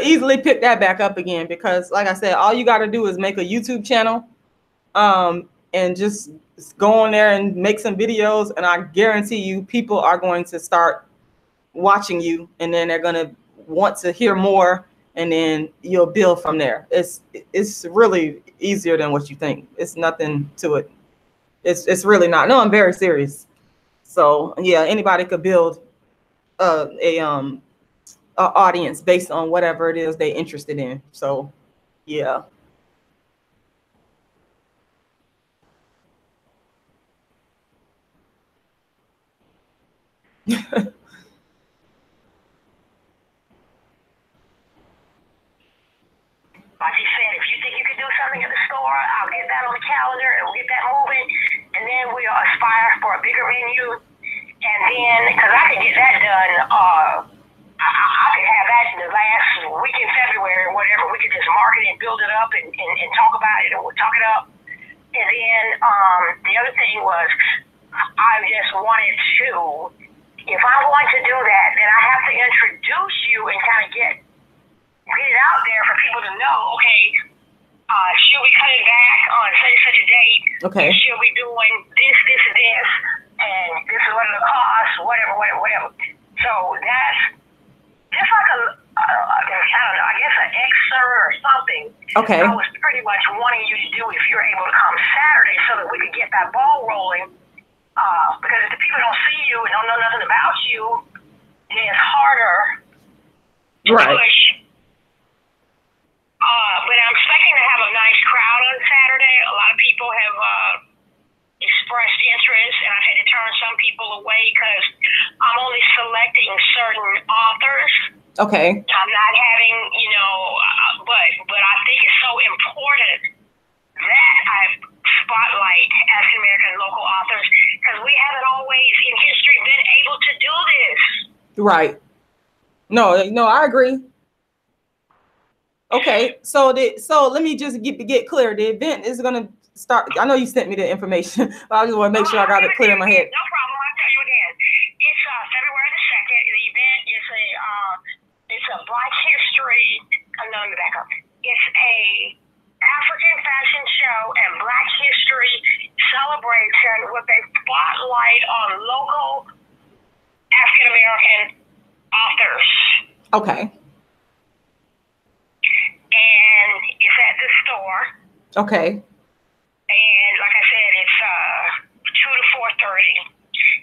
easily pick that back up again, because like I said, all you got to do is make a YouTube channel and just go on there and make some videos, and I guarantee you people are going to start watching you, and then they're going to want to hear more, and then you'll build from there. It's really easier than what you think. It's nothing to it. It's really not. No, I'm very serious. So yeah, anybody could build a audience based on whatever it is they're interested in. So yeah. Like you said, if you think you can do something at the store, I'll get that on the calendar and we'll get that moving. And then we'll aspire for a bigger venue. And then, because I could get that done, I could have that in the last week in February or whatever. We could just market it, build it up, and talk about it, and we'll talk it up. And then the other thing was, I just wanted to, if I'm going to do that, then I have to introduce you and kind of get it out there for people to know, okay, should we cut it back on such a date? Okay. Should we doing this, and this is what it'll cost, whatever. So that's just like I don't know, I guess an excerpt or something. Okay. I was pretty much wanting you to do if you're able to come Saturday so that we could get that ball rolling. Because if the people don't see you and don't know nothing about you, then it's harder to push. But I'm expecting to have a nice crowd on Saturday. A lot of people have expressed interest, and I've had to turn some people away because I'm only selecting certain authors. Okay. I'm not having, you know, but I think it's so important that I spotlight African American local authors, because we haven't always in history been able to do this. Right. No, I agree. Okay, so let me just get clear. The event is gonna start. I know you sent me the information, but I just want to make sure I got it clear in my head. No problem. I'll tell you again. It's February the 2nd. The event is it's a Black History. No, let me back up. It's a African fashion show and Black History celebration with a spotlight on local African American authors. Okay. And it's at the store. Okay. And like I said, it's 2 to 4:30.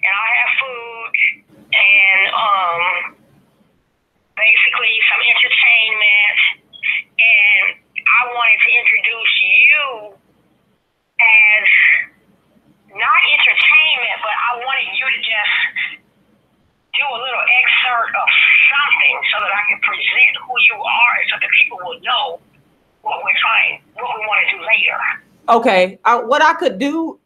And I'll have food and basically some entertainment. And I wanted to introduce you as not entertainment, but I wanted you to just do a little excerpt of something so that I can present who you are, so that people will know what we want to do later. Okay. What I could do,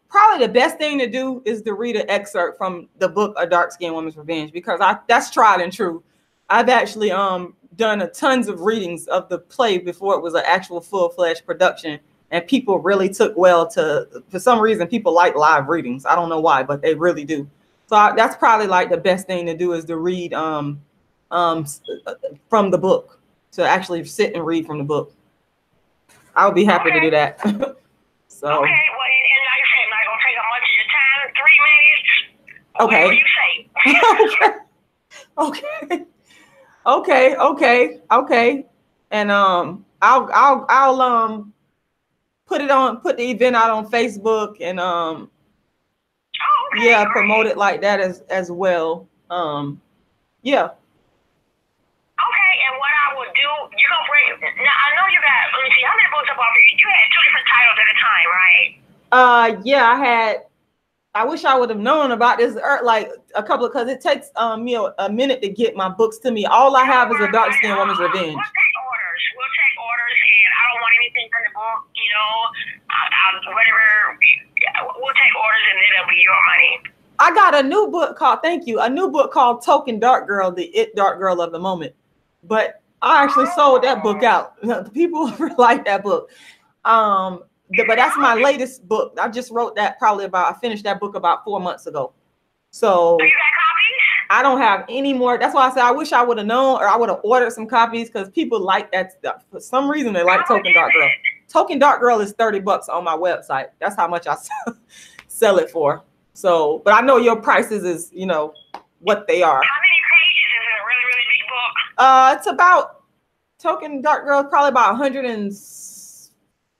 probably the best thing to do is to read an excerpt from the book A Dark Skinned Woman's Revenge, because that's tried and true. I've actually done tons of readings of the play before it was an actual full-fledged production, and people really took well to, for some reason, people like live readings. I don't know why, but they really do. So that's probably like the best thing to do, is to read from the book, to actually sit and read from the book. I would be happy to do that. So. Okay, well, and like I said, I'm not gonna take up much of your time. 3 minutes. Okay. What do you say? Okay. And I'll put the event out on Facebook, and Okay, yeah, great. promote it like that as well. Yeah. Okay, and what I will do, you're gonna bring. Now I know you got. Let me see. How many books I bought for you? You had 2 different titles at a time, right? Yeah, I wish I would have known about this like a couple of, because it takes me a minute to get my books to me. All I have is A Dark Skinned Woman's Revenge. We'll take orders, and I don't want anything from the book. You know, whatever that'll be your money. I got a new book called, thank you, a new book called Token Dark Girl, the It Dark Girl of the Moment. But I actually sold that book out. People like that book. But that's my latest book. I just wrote that I finished that book about 4 months ago. So you got copies? I don't have any more. That's why I said I wish I would have known, or I would have ordered some copies, because people like that stuff. For some reason, they like Token Dark Girl. Token Dark Girl is $30 on my website. That's how much I sell it for. So, but I know your prices is, you know, what they are. How many pages is it? A really, really big book? It's about, Token Dark Girl, probably about 100 and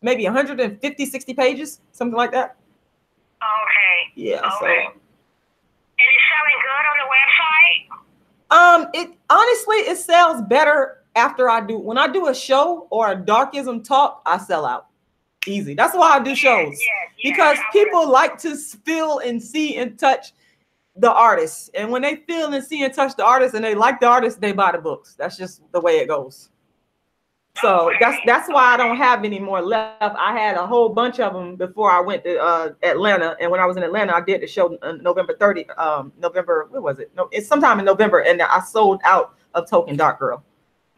maybe 150, 60 pages, something like that. Okay. Yeah. Okay. So. And it's selling good on the website? It honestly, it sells better after when I do a show or a darkism talk, I sell out easy. That's why I do shows, because people like to feel and see and touch the artists. And when they feel and see and touch the artist and they like the artist, they buy the books. That's just the way it goes. So that's why I don't have any more left. I had a whole bunch of them before I went to Atlanta, and when I was in Atlanta, I did the show November 30. November, what was it? No, it's sometime in November, and I sold out of Token Dark Girl.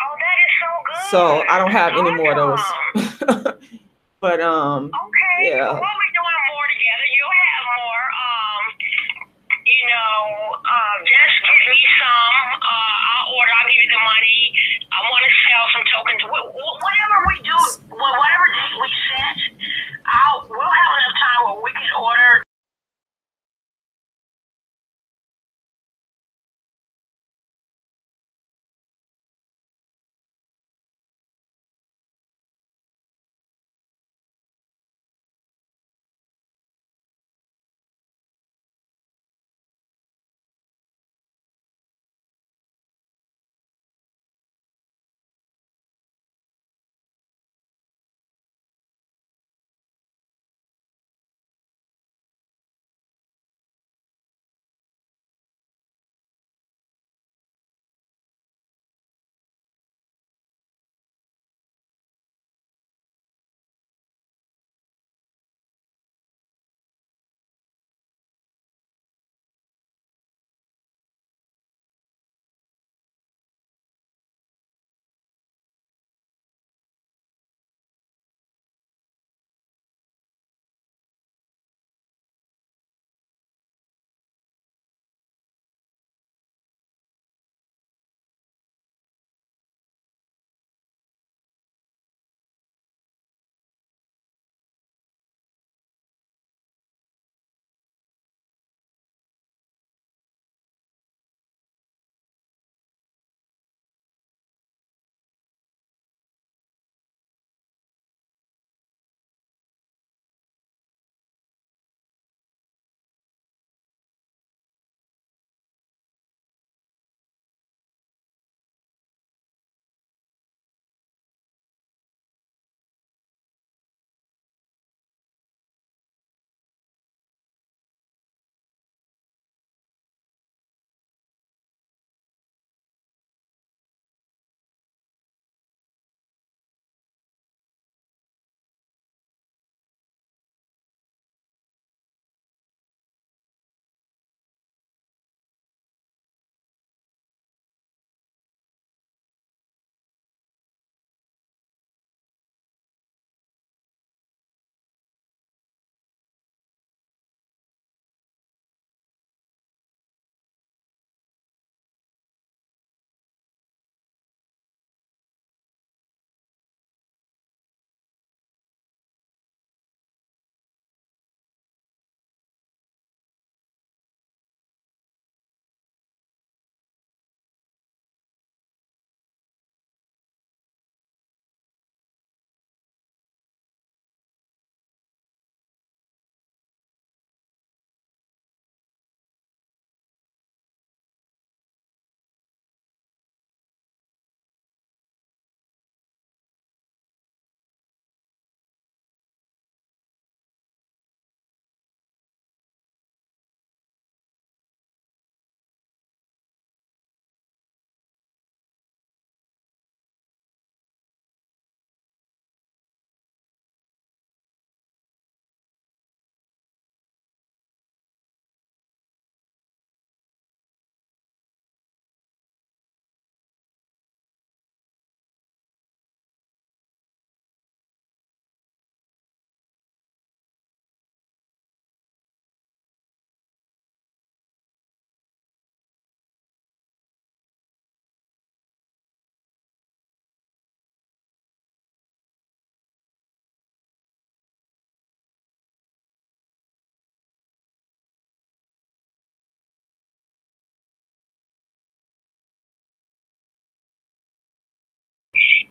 Oh, that is so good. So I don't have any more of those. But okay. Yeah. We'll be doing more together. You'll have more. You know, just give me some. I'll order. I'll give you the money. I want to sell some tokens. Whatever we do, whatever date we set, we'll have enough time where we can order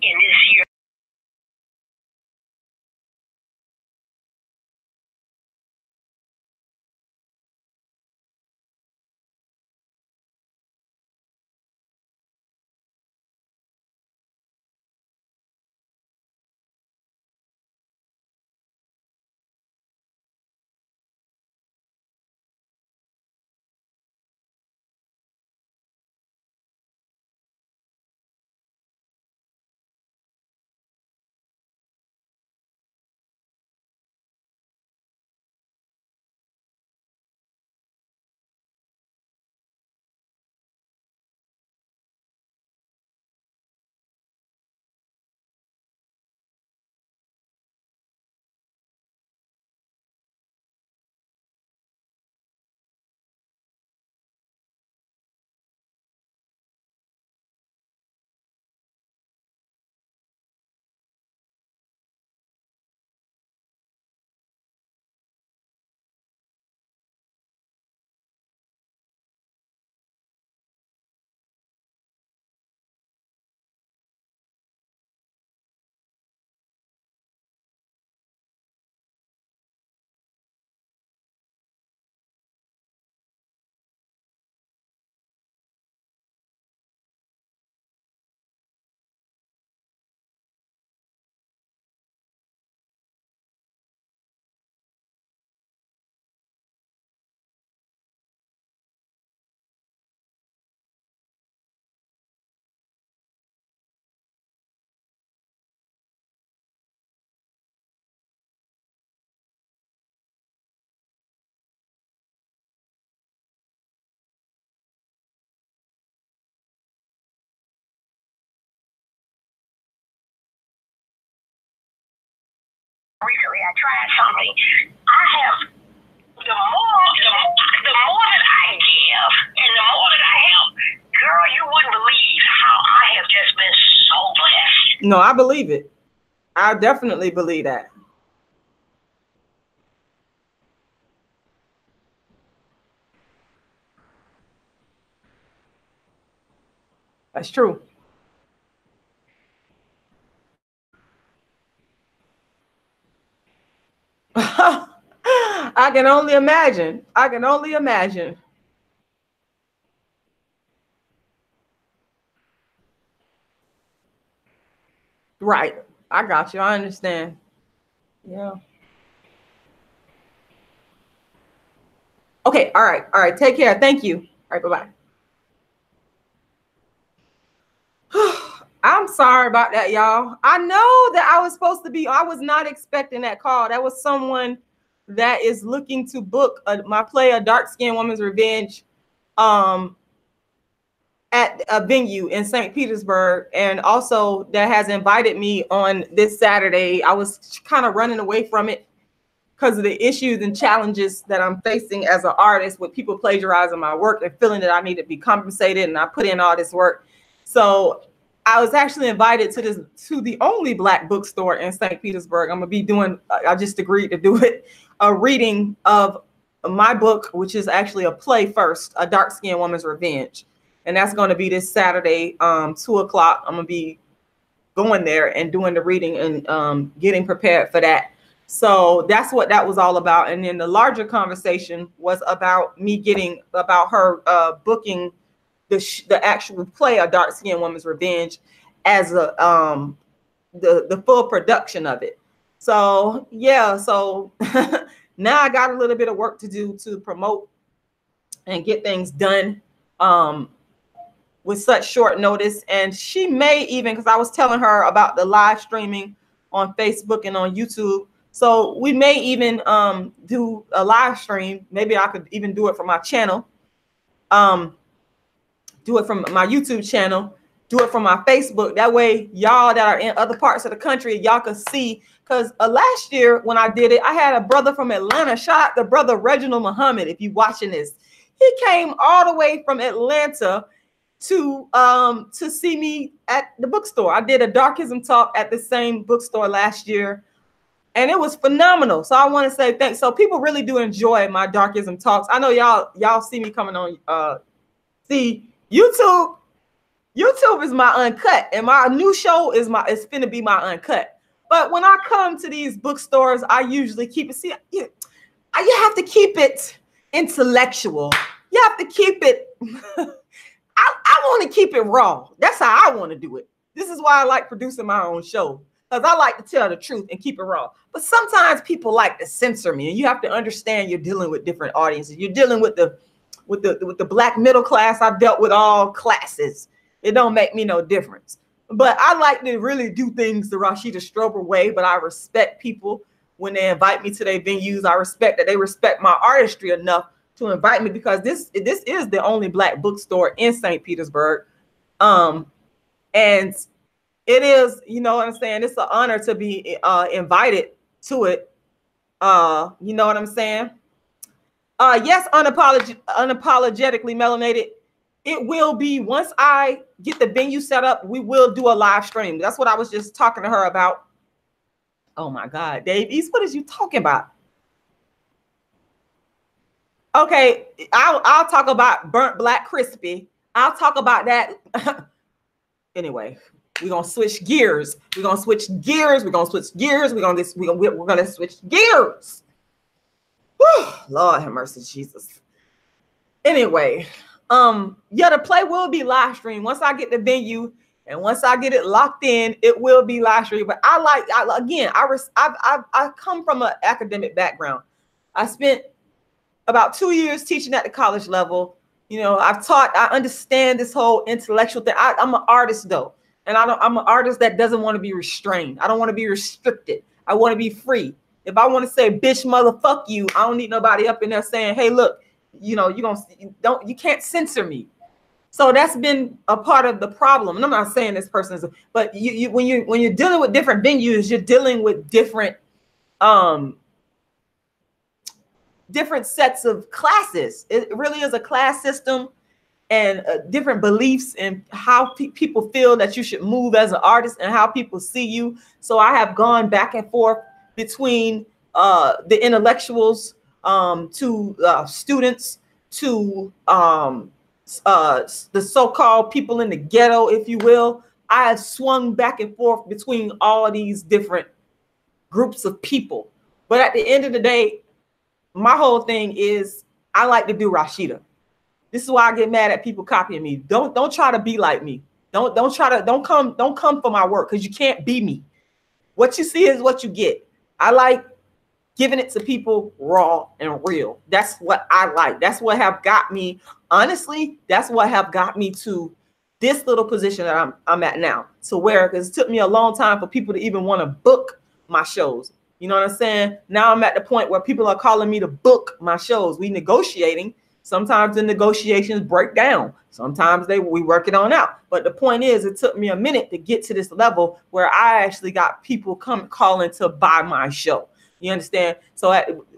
in this year. Recently, I tried something. I have the more that I give and the more that I help, girl, you wouldn't believe how I have just been so blessed. No, I believe it. I definitely believe that. That's true. I can only imagine. I can only imagine. Right. I got you. I understand. Yeah. Okay. All right. All right. Take care. Thank you. All right. Bye-bye. I'm sorry about that, y'all. I know that I was supposed to be, I was not expecting that call. That was someone that is looking to book my play, A Dark-Skinned Woman's Revenge, at a venue in St. Petersburg, and also that has invited me on this Saturday. I was kind of running away from it because of the issues and challenges that I'm facing as an artist with people plagiarizing my work and feeling that I need to be compensated, and I put in all this work. So I was actually invited to the only Black bookstore in St. Petersburg. I'm gonna be doing, I just agreed to do it, a reading of my book, which is actually a play first, A Dark-Skinned Woman's Revenge. And that's going to be this Saturday, 2 o'clock. I'm going to be going there and doing the reading and getting prepared for that. So that's what that was all about. And then the larger conversation was about me about her booking the actual play, A Dark-Skinned Woman's Revenge, as a the full production of it. So yeah, so now I got a little bit of work to do to promote and get things done with such short notice. And she may even, because I was telling her about the live streaming on Facebook and on YouTube, so we may even do a live stream. Maybe I could even do it from my channel, do it from my YouTube channel, do it from my Facebook. That way y'all that are in other parts of the country, y'all can see. Because last year when I did it, I had a brother from Atlanta, shout out the brother Reginald Muhammad, if you watching this. He came all the way from Atlanta to see me at the bookstore. I did a Darkism talk at the same bookstore last year, and it was phenomenal. So I want to say thanks. So people really do enjoy my Darkism talks. I know y'all see me coming on see YouTube. YouTube is my uncut, and my new show is finna be my uncut. But when I come to these bookstores, I usually keep it. See, you have to keep it intellectual. You have to keep it. I want to keep it raw. That's how I want to do it. This is why I like producing my own show, because I like to tell the truth and keep it raw. But sometimes people like to censor me, and you have to understand you're dealing with different audiences. You're dealing with the black middle class. I've dealt with all classes. It don't make me no difference. But I like to really do things the Rashida Strober way. But I respect people when they invite me to their venues. I respect that they respect my artistry enough to invite me, because this is the only black bookstore in St. Petersburg. And it is, you know what I'm saying? It's an honor to be invited to it. You know what I'm saying? Yes, unapologetically melanated. It will be, once I get the venue set up, we will do a live stream. That's what I was just talking to her about. Oh my God, Dave East, what is you talking about? Okay, I'll talk about burnt black crispy. I'll talk about that. Anyway, we're gonna switch gears. We're gonna switch gears. We're gonna switch gears. We're gonna switch gears. Whew, Lord have mercy, Jesus. Anyway, yeah, the play will be live streamed once I get the venue, and once I get it locked in, it will be live streamed. But I come from an academic background. I spent about 2 years teaching at the college level. You know, I've taught. I understand this whole intellectual thing. I'm an artist though, and I'm an artist that doesn't want to be restrained. I don't want to be restricted. I want to be free. If I want to say bitch, motherfuck you, I don't need nobody up in there saying, hey, look, you know, you can't censor me. So that's been a part of the problem. And I'm not saying this person is, but when you're dealing with different venues, you're dealing with different sets of classes. It really is a class system, and different beliefs and how people feel that you should move as an artist and how people see you. So I have gone back and forth between the intellectuals to students to the so-called people in the ghetto, if you will. I have swung back and forth between all these different groups of people. But at the end of the day, my whole thing is I like to do Rashida. This is why I get mad at people copying me. Don't try to be like me. Don't come for my work, because you can't be me. What you see is what you get. I like giving it to people raw and real. That's what I like. That's what have got me, honestly, that's what have got me to this little position that I'm at now. So because it took me a long time for people to even want to book my shows. You know what I'm saying? Now I'm at the point where people are calling me to book my shows. We negotiating. Sometimes the negotiations break down. Sometimes we work it on out. But the point is, it took me a minute to get to this level where I actually got people calling to buy my show. You understand? So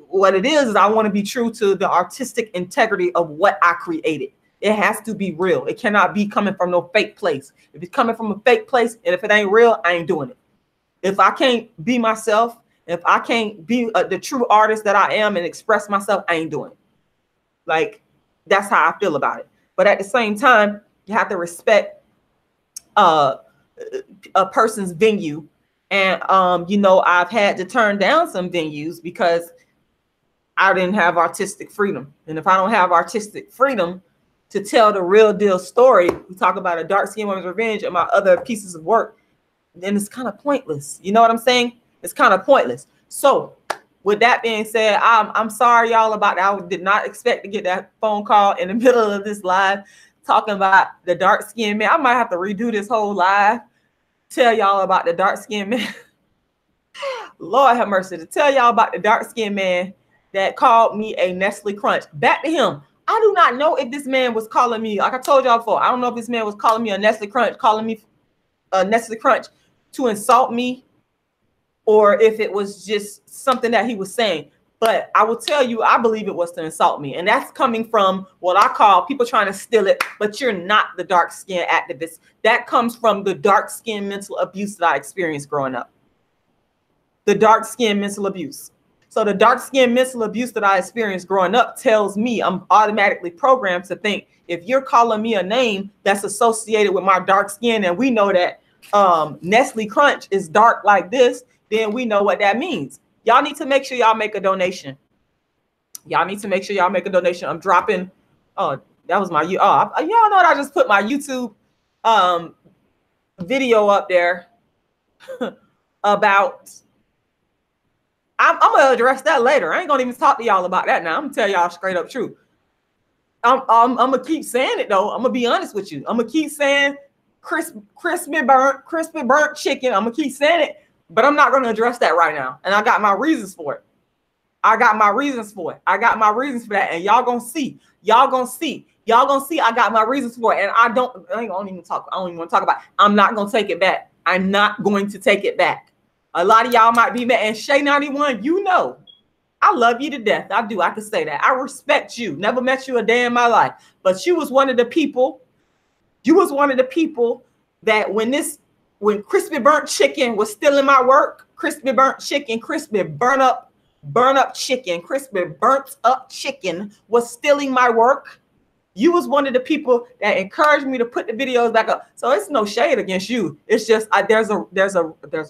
what it is I want to be true to the artistic integrity of what I created. It has to be real. It cannot be coming from no fake place. If it's coming from a fake place, and if it ain't real, I ain't doing it. If I can't be myself, if I can't be the true artist that I am and express myself, I ain't doing it. Like, that's how I feel about it. But at the same time, you have to respect a person's venue. And, you know, I've had to turn down some venues because I didn't have artistic freedom. And if I don't have artistic freedom to tell the real deal story, we talk about A Dark Skinned Woman's Revenge and my other pieces of work, then it's kind of pointless. You know what I'm saying? It's kind of pointless. So with that being said, I'm sorry, y'all, about that. I did not expect to get that phone call in the middle of this live talking about the dark skinned man. I might have to redo this whole live, tell y'all about the dark skinned man. Lord have mercy, to tell y'all about the dark skinned man that called me a Nestle Crunch. Back to him. I do not know if this man was calling me, like I told y'all before, I don't know if this man was calling me a Nestle Crunch, calling me a Nestle Crunch to insult me, or if it was just something that he was saying. But I will tell you, I believe it was to insult me. And that's coming from what I call people trying to steal it, but you're not the dark skin activist. That comes from the dark skin mental abuse that I experienced growing up. The dark skin mental abuse. So the dark skin mental abuse that I experienced growing up tells me I'm automatically programmed to think if you're calling me a name that's associated with my dark skin, and we know that Nestle Crunch is dark like this, then we know what that means. Y'all need to make sure y'all make a donation. Y'all need to make sure y'all make a donation. I'm dropping. Oh, that was my y'all know what I just put my YouTube video up there about. I'm gonna address that later. I ain't gonna even talk to y'all about that now. I'm gonna tell y'all straight up truth. I'm gonna keep saying it though. I'm gonna be honest with you. I'm gonna keep saying crispy burnt chicken. I'm gonna keep saying it, but I'm not gonna address that right now. And I got my reasons for it. I got my reasons for that. And y'all gonna see. I got my reasons for it. And I don't even want to talk about it. I'm not gonna take it back. I'm not going to take it back. A lot of y'all might be mad. And Shay 91, you know, I love you to death. I do. I can say that. I respect you. Never met you a day in my life. But you was one of the people. That when crispy burnt chicken was still in my work, crispy burnt chicken, crispy burnt up chicken, crispy burnt up chicken was stealing my work. You was one of the people that encouraged me to put the videos back up. So it's no shade against you. It's just there's a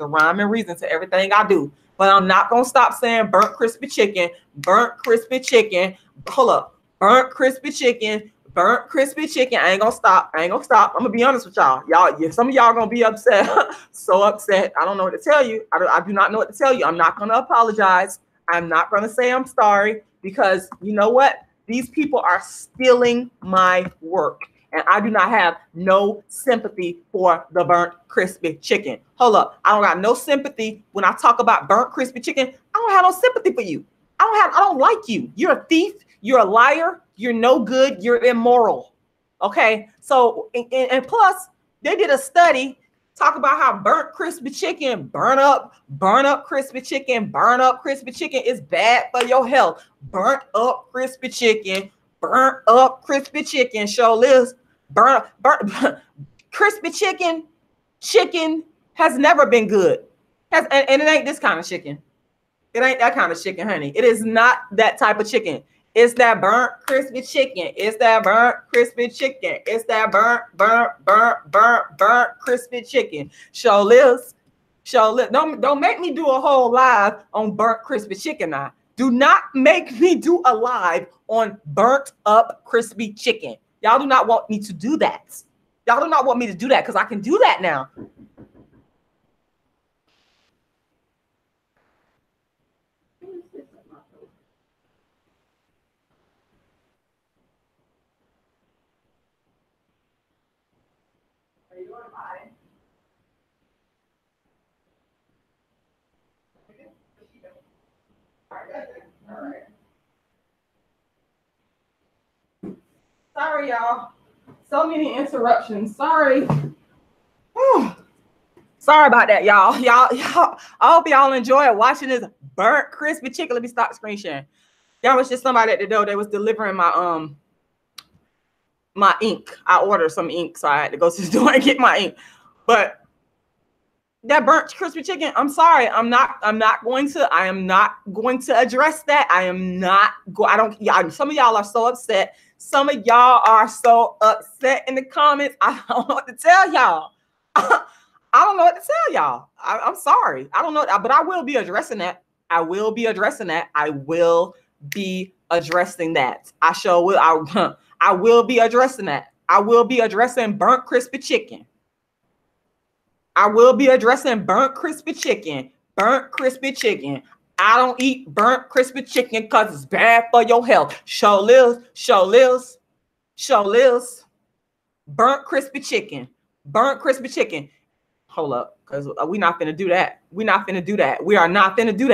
rhyme and reason to everything I do. But I'm not gonna stop saying burnt crispy chicken, burnt crispy chicken. Hold up, burnt crispy chicken, burnt crispy chicken. I ain't gonna stop. I'm gonna be honest with y'all. Some of y'all gonna be upset, so upset. I don't know what to tell you. I do not know what to tell you. I'm not gonna apologize. I'm not gonna say I'm sorry, because you know what? These people are stealing my work, and I do not have no sympathy for the burnt crispy chicken. Hold up. I don't got no sympathy when I talk about burnt crispy chicken. I don't have no sympathy for you. I don't like you. You're a thief. You're a liar. You're no good. You're immoral. Okay. So, and plus they did a study talk about how burnt crispy chicken, burn up crispy chicken is bad for your health. Burnt up crispy chicken, show list, burnt crispy chicken has never been good. And it ain't this kind of chicken. It ain't that kind of chicken, honey. It is not that type of chicken. It's that burnt crispy chicken. It's that burnt crispy chicken. It's that burnt crispy chicken. Show list. Don't make me do a whole live on burnt crispy chicken now. Do not make me do a live on burnt up crispy chicken. Y'all do not want me to do that. Y'all do not want me to do that, because I can do that now. Sorry, y'all. So many interruptions. Sorry. Whew. Sorry about that, y'all. I hope y'all enjoy watching this burnt crispy chicken. Let me stop screen sharing. There was just somebody at the door that was delivering my my ink. I ordered some ink, so I had to go to the door and get my ink. But that burnt crispy chicken, I'm sorry. I am not going to address that. Some of y'all are so upset. Some of y'all are so upset in the comments. I don't know what to tell y'all. I don't know what to tell y'all. I'm sorry. I don't know, but I will be addressing that. I will be addressing that. I will be addressing that. I will be addressing that. I will be addressing burnt crispy chicken. I will be addressing burnt crispy chicken. Burnt crispy chicken. I don't eat burnt crispy chicken because it's bad for your health. Show lives. Burnt crispy chicken. Burnt crispy chicken. Hold up, because we're not finna do that. We are not finna do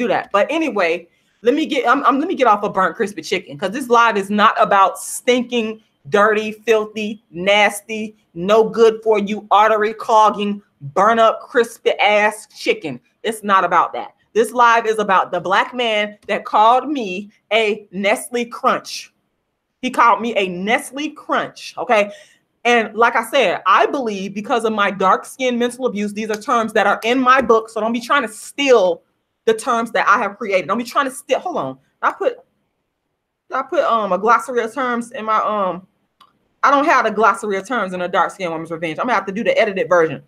that. But anyway, let me get off of burnt crispy chicken, because this live is not about stinking, dirty, filthy, nasty, no good for you, artery clogging, burn up crispy ass chicken. It's not about that. This live is about the black man that called me a Nestle Crunch. He called me a Nestle Crunch. Okay. And like I said, I believe because of my dark skin mental abuse, these are terms that are in my book. So don't be trying to steal the terms that I have created. Don't be trying to still, hold on. I put a glossary of terms in my, I don't have the glossary of terms in a dark skinned woman's revenge. I'm gonna have to do the edited version.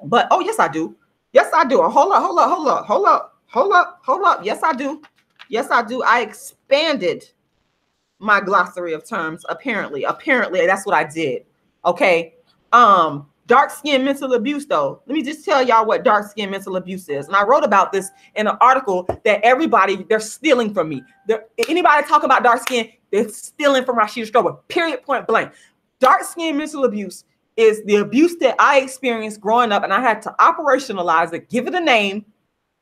But, oh, yes, I do. Yes, I do. Hold up. Yes, I do. Yes, I do. I expanded my glossary of terms. Apparently, that's what I did. Okay. Dark skin mental abuse, though. Let me just tell y'all what dark skin mental abuse is. And I wrote about this in an article that they're stealing from me. Anybody talk about dark skin, they're stealing from Rashida Strober. Period, point blank. Dark skin mental abuse is the abuse that I experienced growing up, and I had to operationalize it, give it a name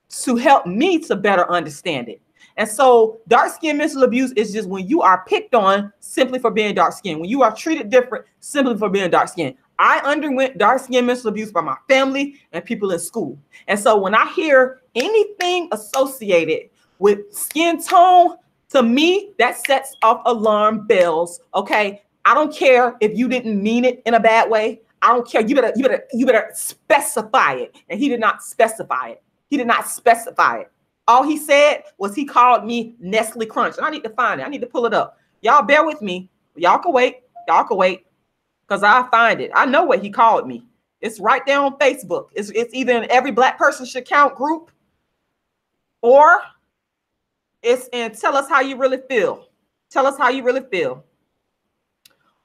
to help me to better understand it. And so dark skin mental abuse is just when you are picked on simply for being dark skinned, when you are treated different simply for being dark skinned. I underwent dark skin mental abuse by my family and people in school. And so when I hear anything associated with skin tone, to me, that sets off alarm bells. Okay. I don't care if you didn't mean it in a bad way. I don't care. You better specify it. And he did not specify it. He did not specify it. All he said was he called me Nestle Crunch. And I need to find it. I need to pull it up. Y'all bear with me. Y'all can wait. Y'all can wait. Because I'll find it. I know what he called me. It's right there on Facebook. It's either in Every Black Person Should Count group, or it's in Tell Us How You Really Feel. Tell Us How You Really Feel.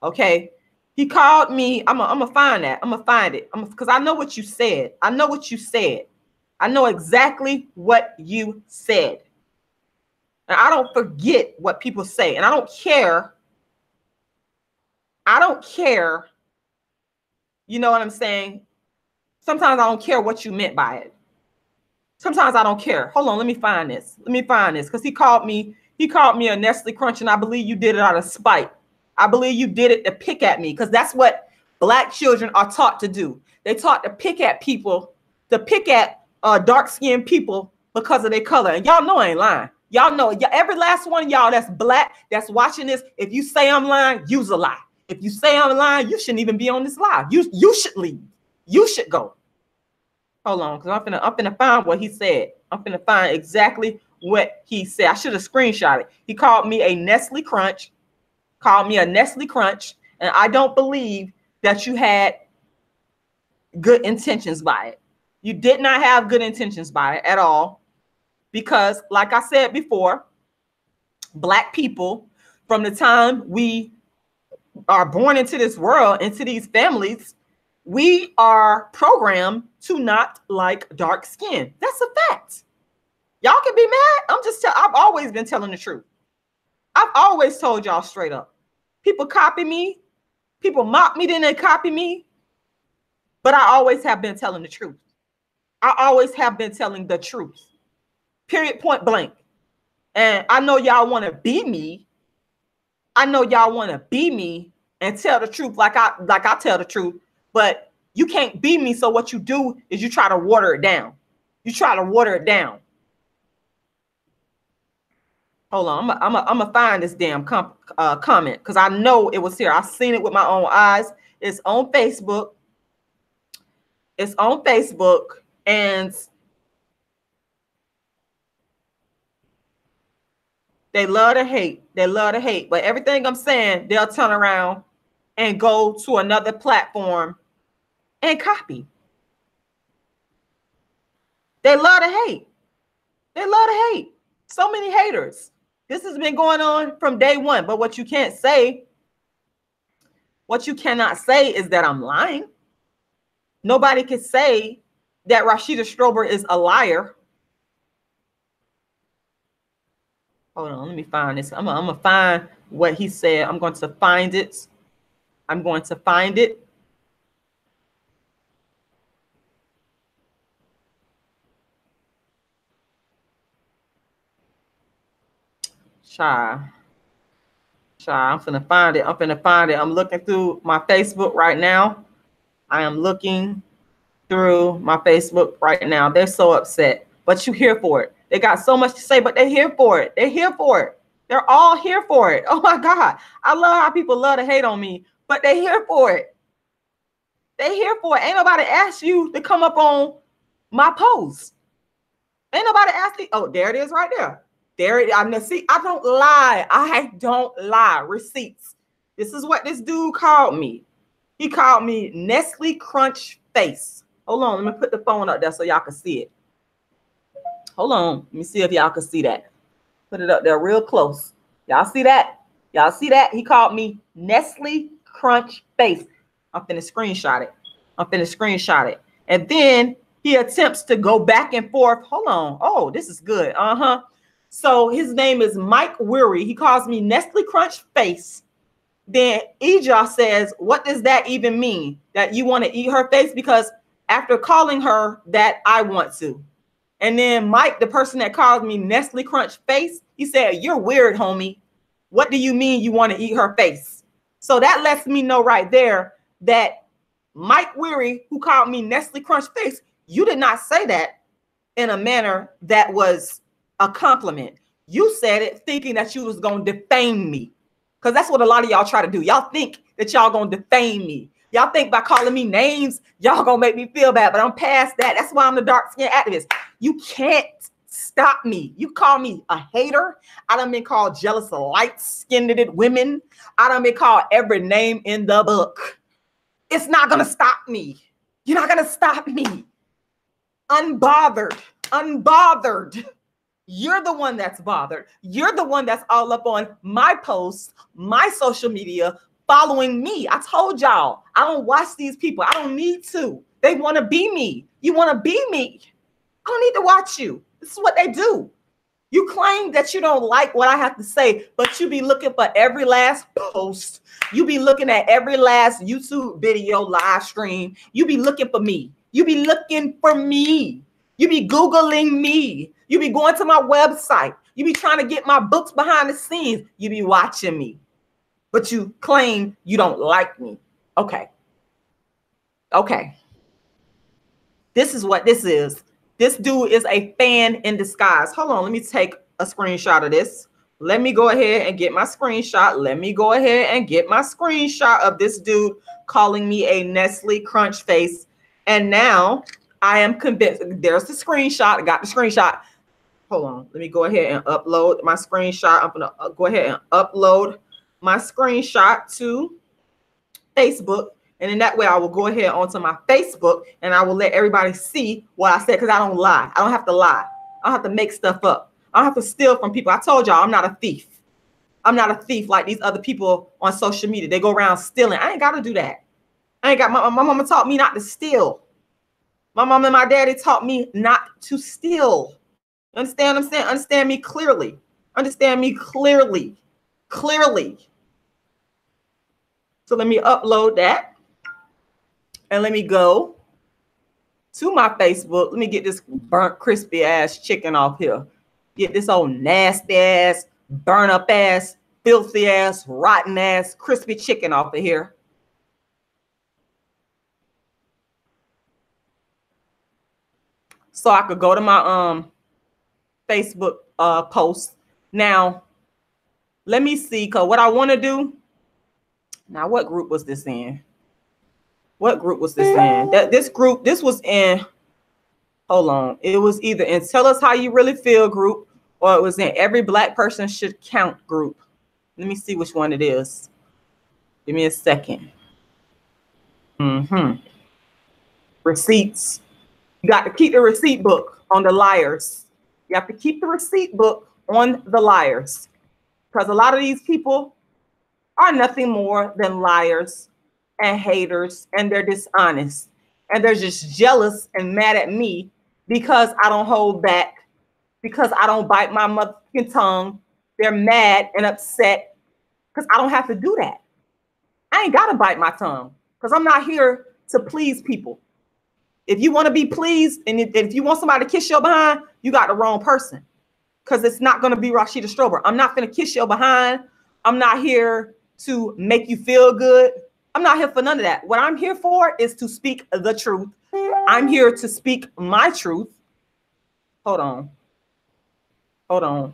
Okay. He called me. I'm gonna find that. I'm gonna find it. Because I know what you said. I know what you said. I know exactly what you said. And I don't forget what people say. And I don't care. I don't care. You know what I'm saying? Sometimes I don't care what you meant by it. Sometimes I don't care. Hold on, let me find this. Let me find this. Because he called me a Nestle Crunch, and I believe you did it out of spite. I believe you did it to pick at me, because that's what Black children are taught to do. They're taught to pick at people, to pick at dark-skinned people because of their color. And y'all know I ain't lying. Y'all know, every last one of y'all that's Black, that's watching this, if you say I'm lying, you's a lie. If you say I'm lying, you shouldn't even be on this live. You should leave. You should go. Hold on, because I'm finna find what he said. I'm finna find exactly what he said. I should have screenshot it. He called me a Nestle Crunch. Called me a Nestle Crunch. And I don't believe that you had good intentions by it. You did not have good intentions by it at all. Because, like I said before, Black people, from the time we are born into this world, into these families, we are programmed to not like dark skin. That's a fact. Y'all can be mad. I've always been telling the truth. I've always told y'all straight up. People copy me. People mock me, then they copy me. But I always have been telling the truth. I always have been telling the truth. Period, point blank. And I know y'all want to be me. I know y'all want to be me and tell the truth like I tell the truth, but you can't be me. So what you do is you try to water it down. You try to water it down. Hold on, I'm gonna find this damn comment, because I know it was here. I've seen it with my own eyes. It's on Facebook. It's on Facebook, and they love to hate. They love to hate. But everything I'm saying, they'll turn around and go to another platform and copy. They love to hate. They love to hate. So many haters. This has been going on from day one. But what you can't say, what you cannot say is that I'm lying. Nobody can say that Rashida Strober is a liar. Hold on, let me find this. I'm gonna find what he said. I'm going to find it. I'm going to find it. I'm finna find it. I'm finna find it. I'm looking through my Facebook right now. I am looking through my Facebook right now. They're so upset, but you're here for it. They got so much to say, but they're here for it. They're here for it. They're all here for it. Oh my God. I love how people love to hate on me, but they're here for it. They're here for it. Ain't nobody asked you to come up on my post. Ain't nobody asking. Oh, there it is right there. There it is. I see, I don't lie. I don't lie. Receipts. This is what this dude called me. He called me Nestle Crunch Face. Hold on, let me put the phone up there so y'all can see it. Hold on, let me see if y'all can see that. Put it up there real close. Y'all see that? Y'all see that? He called me Nestle Crunch Face. I'm finna screenshot it. And then he attempts to go back and forth. Hold on. Oh, this is good. So his name is Mike Weary. He calls me Nestle Crunch Face. Then Eja says, what does that even mean? That you want to eat her face? Because after calling her that, I want to. And then Mike, the person that called me Nestle Crunch Face, he said, you're weird, homie. What do you mean you want to eat her face? So that lets me know right there that Mike Weary, who called me Nestle Crunch Face, you did not say that in a manner that was a compliment. You said it thinking that you was going to defame me. Because that's what a lot of y'all try to do. Y'all think that y'all going to defame me. Y'all think by calling me names, y'all going to make me feel bad. But I'm past that. That's why I'm the dark skin activist. You can't stop me. You call me a hater. I done been called jealous of light-skinned women. I done been called every name in the book. It's not going to stop me. You're not going to stop me. Unbothered. You're the one that's bothered. You're the one that's all up on my posts, my social media, following me. I told y'all, I don't watch these people. I don't need to. They want to be me. You want to be me. I don't need to watch you. This is what they do. You claim that you don't like what I have to say, but you be looking for every last post. You be looking at every last YouTube video, live stream. You be looking for me. You be looking for me. You be Googling me. You be going to my website. You be trying to get my books behind the scenes. You be watching me. But you claim you don't like me. Okay. This is what this is. This dude is a fan in disguise. Hold on. Let me take a screenshot of this. Let me go ahead and get my screenshot. Let me go ahead and get my screenshot of this dude calling me a Nestle Crunch Face. And now I am convinced. There's the screenshot. I got the screenshot. Hold on. Let me go ahead and upload my screenshot. I'm going to go ahead and upload my screenshot to Facebook. And in that way, I will go ahead onto my Facebook and I will let everybody see what I said because I don't lie. I don't have to lie. I don't have to make stuff up. I don't have to steal from people. I told y'all I'm not a thief. I'm not a thief like these other people on social media. They go around stealing. I ain't got to do that. My mama taught me not to steal. My mom and my daddy taught me not to steal. Understand what I'm saying? Understand me clearly. Understand me clearly. Clearly. So let me upload that. And let me go to my Facebook. Let me get this burnt, crispy ass chicken off here. Get this old nasty ass, burn up ass, filthy ass, rotten ass, crispy chicken off of here. So I could go to my Facebook post. Now, let me see, because what I want to do. Now, what group was this in? What group was this in? This was in, hold on. It was either in Tell Us How You Really Feel group, or it was in Every Black Person Should Count group. Let me see which one it is. Give me a second. Receipts. You got to keep the receipt book on the liars. You have to keep the receipt book on the liars. Because a lot of these people are nothing more than liars and haters, and they're dishonest. And they're just jealous and mad at me because I don't hold back, because I don't bite my motherfucking tongue. They're mad and upset because I don't have to do that. I ain't got to bite my tongue because I'm not here to please people. If you want to be pleased, and if you want somebody to kiss your behind, you got the wrong person, because it's not going to be Rashida Strober. I'm not going to kiss your behind. I'm not here to make you feel good. I'm not here for none of that. What I'm here for is to speak the truth. I'm here to speak my truth. Hold on. As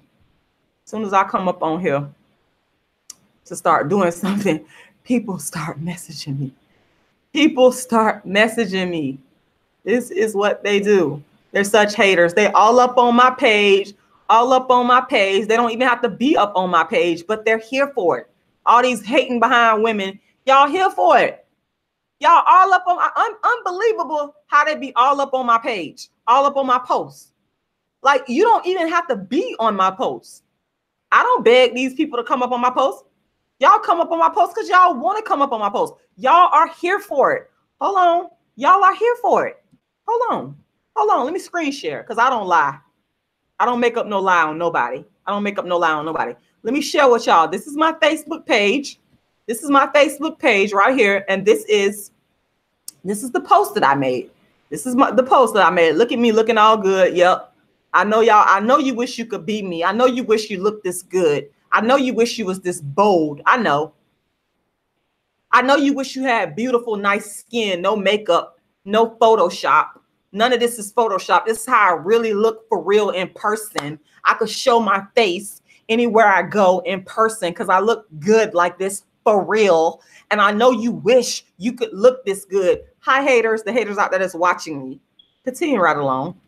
soon as I come up on here to start doing something, people start messaging me. This is what they do. They're such haters. They all up on my page, all up on my page. They don't even have to be up on my page, but they're here for it. All these hating behind women, y'all here for it. Y'all all up on, unbelievable how they be all up on my page, all up on my posts. Like, you don't even have to be on my posts. I don't beg these people to come up on my posts. Y'all come up on my posts because y'all want to come up on my posts. Y'all are here for it. Hold on. Y'all are here for it. Hold on. Hold on. Let me screen share because I don't lie. I don't make up no lie on nobody. I don't make up no lie on nobody. Let me share with y'all. This is my Facebook page. This is my Facebook page right here. And this is the post that I made. This is the post that I made. Look at me looking all good. Yep. I know y'all. I know you wish you could be me. I know you wish you looked this good. I know you wish you was this bold. I know. I know you wish you had beautiful, nice skin, no makeup, no Photoshop. None of this is Photoshop. This is how I really look for real in person. I could show my face anywhere I go in person because I look good like this for real. And I know you wish you could look this good. Hi, haters, the haters out there that's watching me. Continue right along.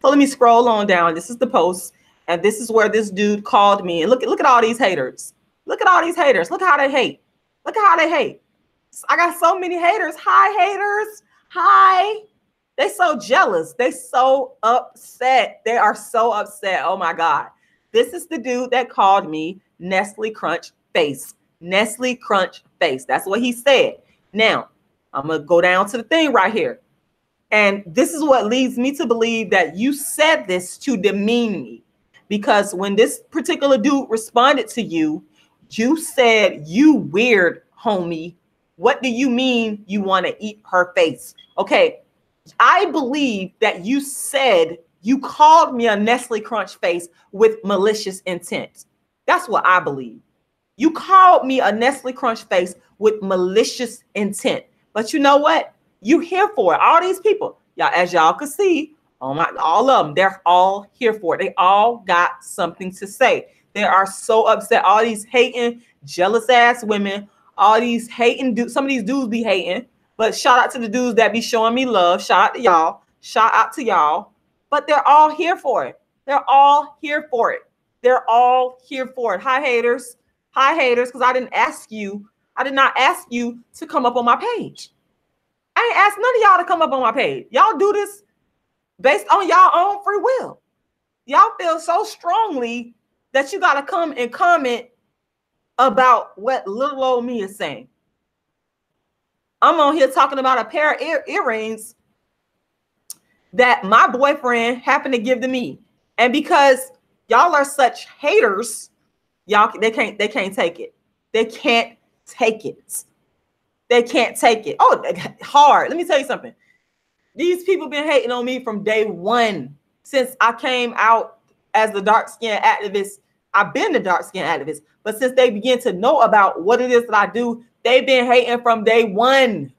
So let me scroll on down. This is the post. And this is where this dude called me. And look at all these haters. Look at all these haters. Look how they hate. Look how they hate. I got so many haters. Hi, haters. Hi. They so jealous. They so upset. They are so upset. Oh my God. This is the dude that called me Nestle Crunch Face. Nestle Crunch Face. That's what he said. Now, I'm going to go down to the thing right here. And this is what leads me to believe that you said this to demean me. Because when this particular dude responded to you, you said, "You weird, homie. What do you mean you want to eat her face?" Okay, I believe that you said you called me a Nestle Crunch Face with malicious intent. That's what I believe. You called me a Nestle Crunch Face with malicious intent. But you know what? You here for it. All these people, y'all, as y'all can see, all of them, they're all here for it. They all got something to say. They are so upset. All these hating, jealous ass women, all these hating dudes. Some of these dudes be hating, but shout out to the dudes that be showing me love. Shout out to y'all. Shout out to y'all. But they're all here for it. They're all here for it. They're all here for it. Hi, haters. Hi, haters, because I did not ask you to come up on my page. I ain't asked none of y'all to come up on my page. Y'all do this based on y'all own free will. Y'all feel so strongly that you got to come and comment about what little old me is saying. I'm on here talking about a pair of earrings that my boyfriend happened to give to me. And because y'all are such haters, they can't take it. They can't take it. They can't take it. Oh, hard. Let me tell you something. These people been hating on me from day one. Since I came out as the dark-skinned activist, I've been the dark-skinned activist. But since they begin to know about what it is that I do, they've been hating from day one.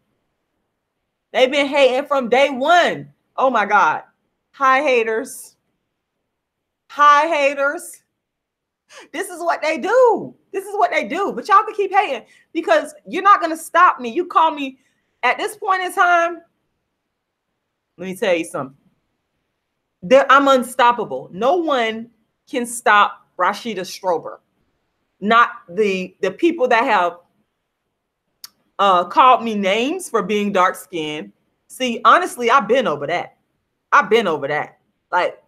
They've been hating from day one. Oh my God. Hi, haters. Hi, haters. This is what they do. This is what they do. But y'all can keep hating because you're not going to stop me. You call me at this point in time. Let me tell you something. I'm unstoppable. No one can stop Rashida Strober. Not the people that have called me names for being dark skinned. See, honestly, I've been over that. I've been over that. Like,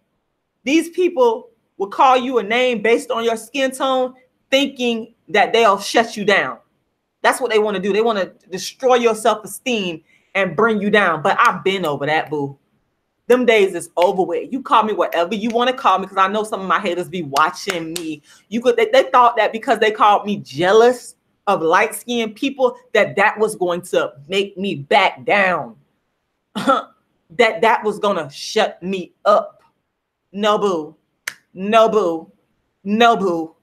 these people will call you a name based on your skin tone, thinking that they'll shut you down. That's what they want to do. They want to destroy your self-esteem and bring you down. But I've been over that, boo. Them days is over with. You call me whatever you want to call me, because I know some of my haters be watching me. They thought that because they called me jealous of light-skinned people, that was going to make me back down. that was gonna shut me up. No, boo. No, boo. No, boo.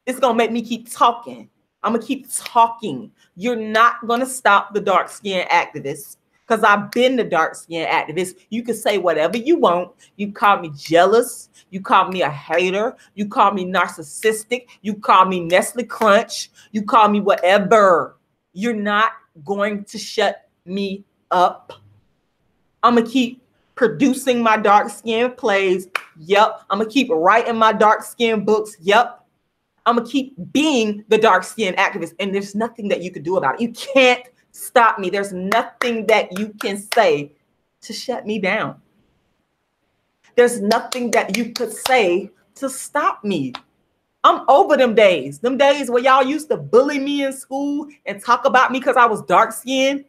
It's gonna make me keep talking. I'm gonna keep talking. You're not gonna stop the dark-skinned activists, because I've been the dark-skinned activist. You can say whatever you want. You call me jealous. You call me a hater. You call me narcissistic. You call me Nestle Crunch. You call me whatever. You're not going to shut me up. I'm gonna keep producing my dark skin plays. Yep. I'm going to keep writing my dark skin books. Yep. I'm going to keep being the dark skin activist. And there's nothing that you can do about it. You can't stop me. There's nothing that you can say to shut me down. There's nothing that you could say to stop me. I'm over them days where y'all used to bully me in school and talk about me because I was dark skinned.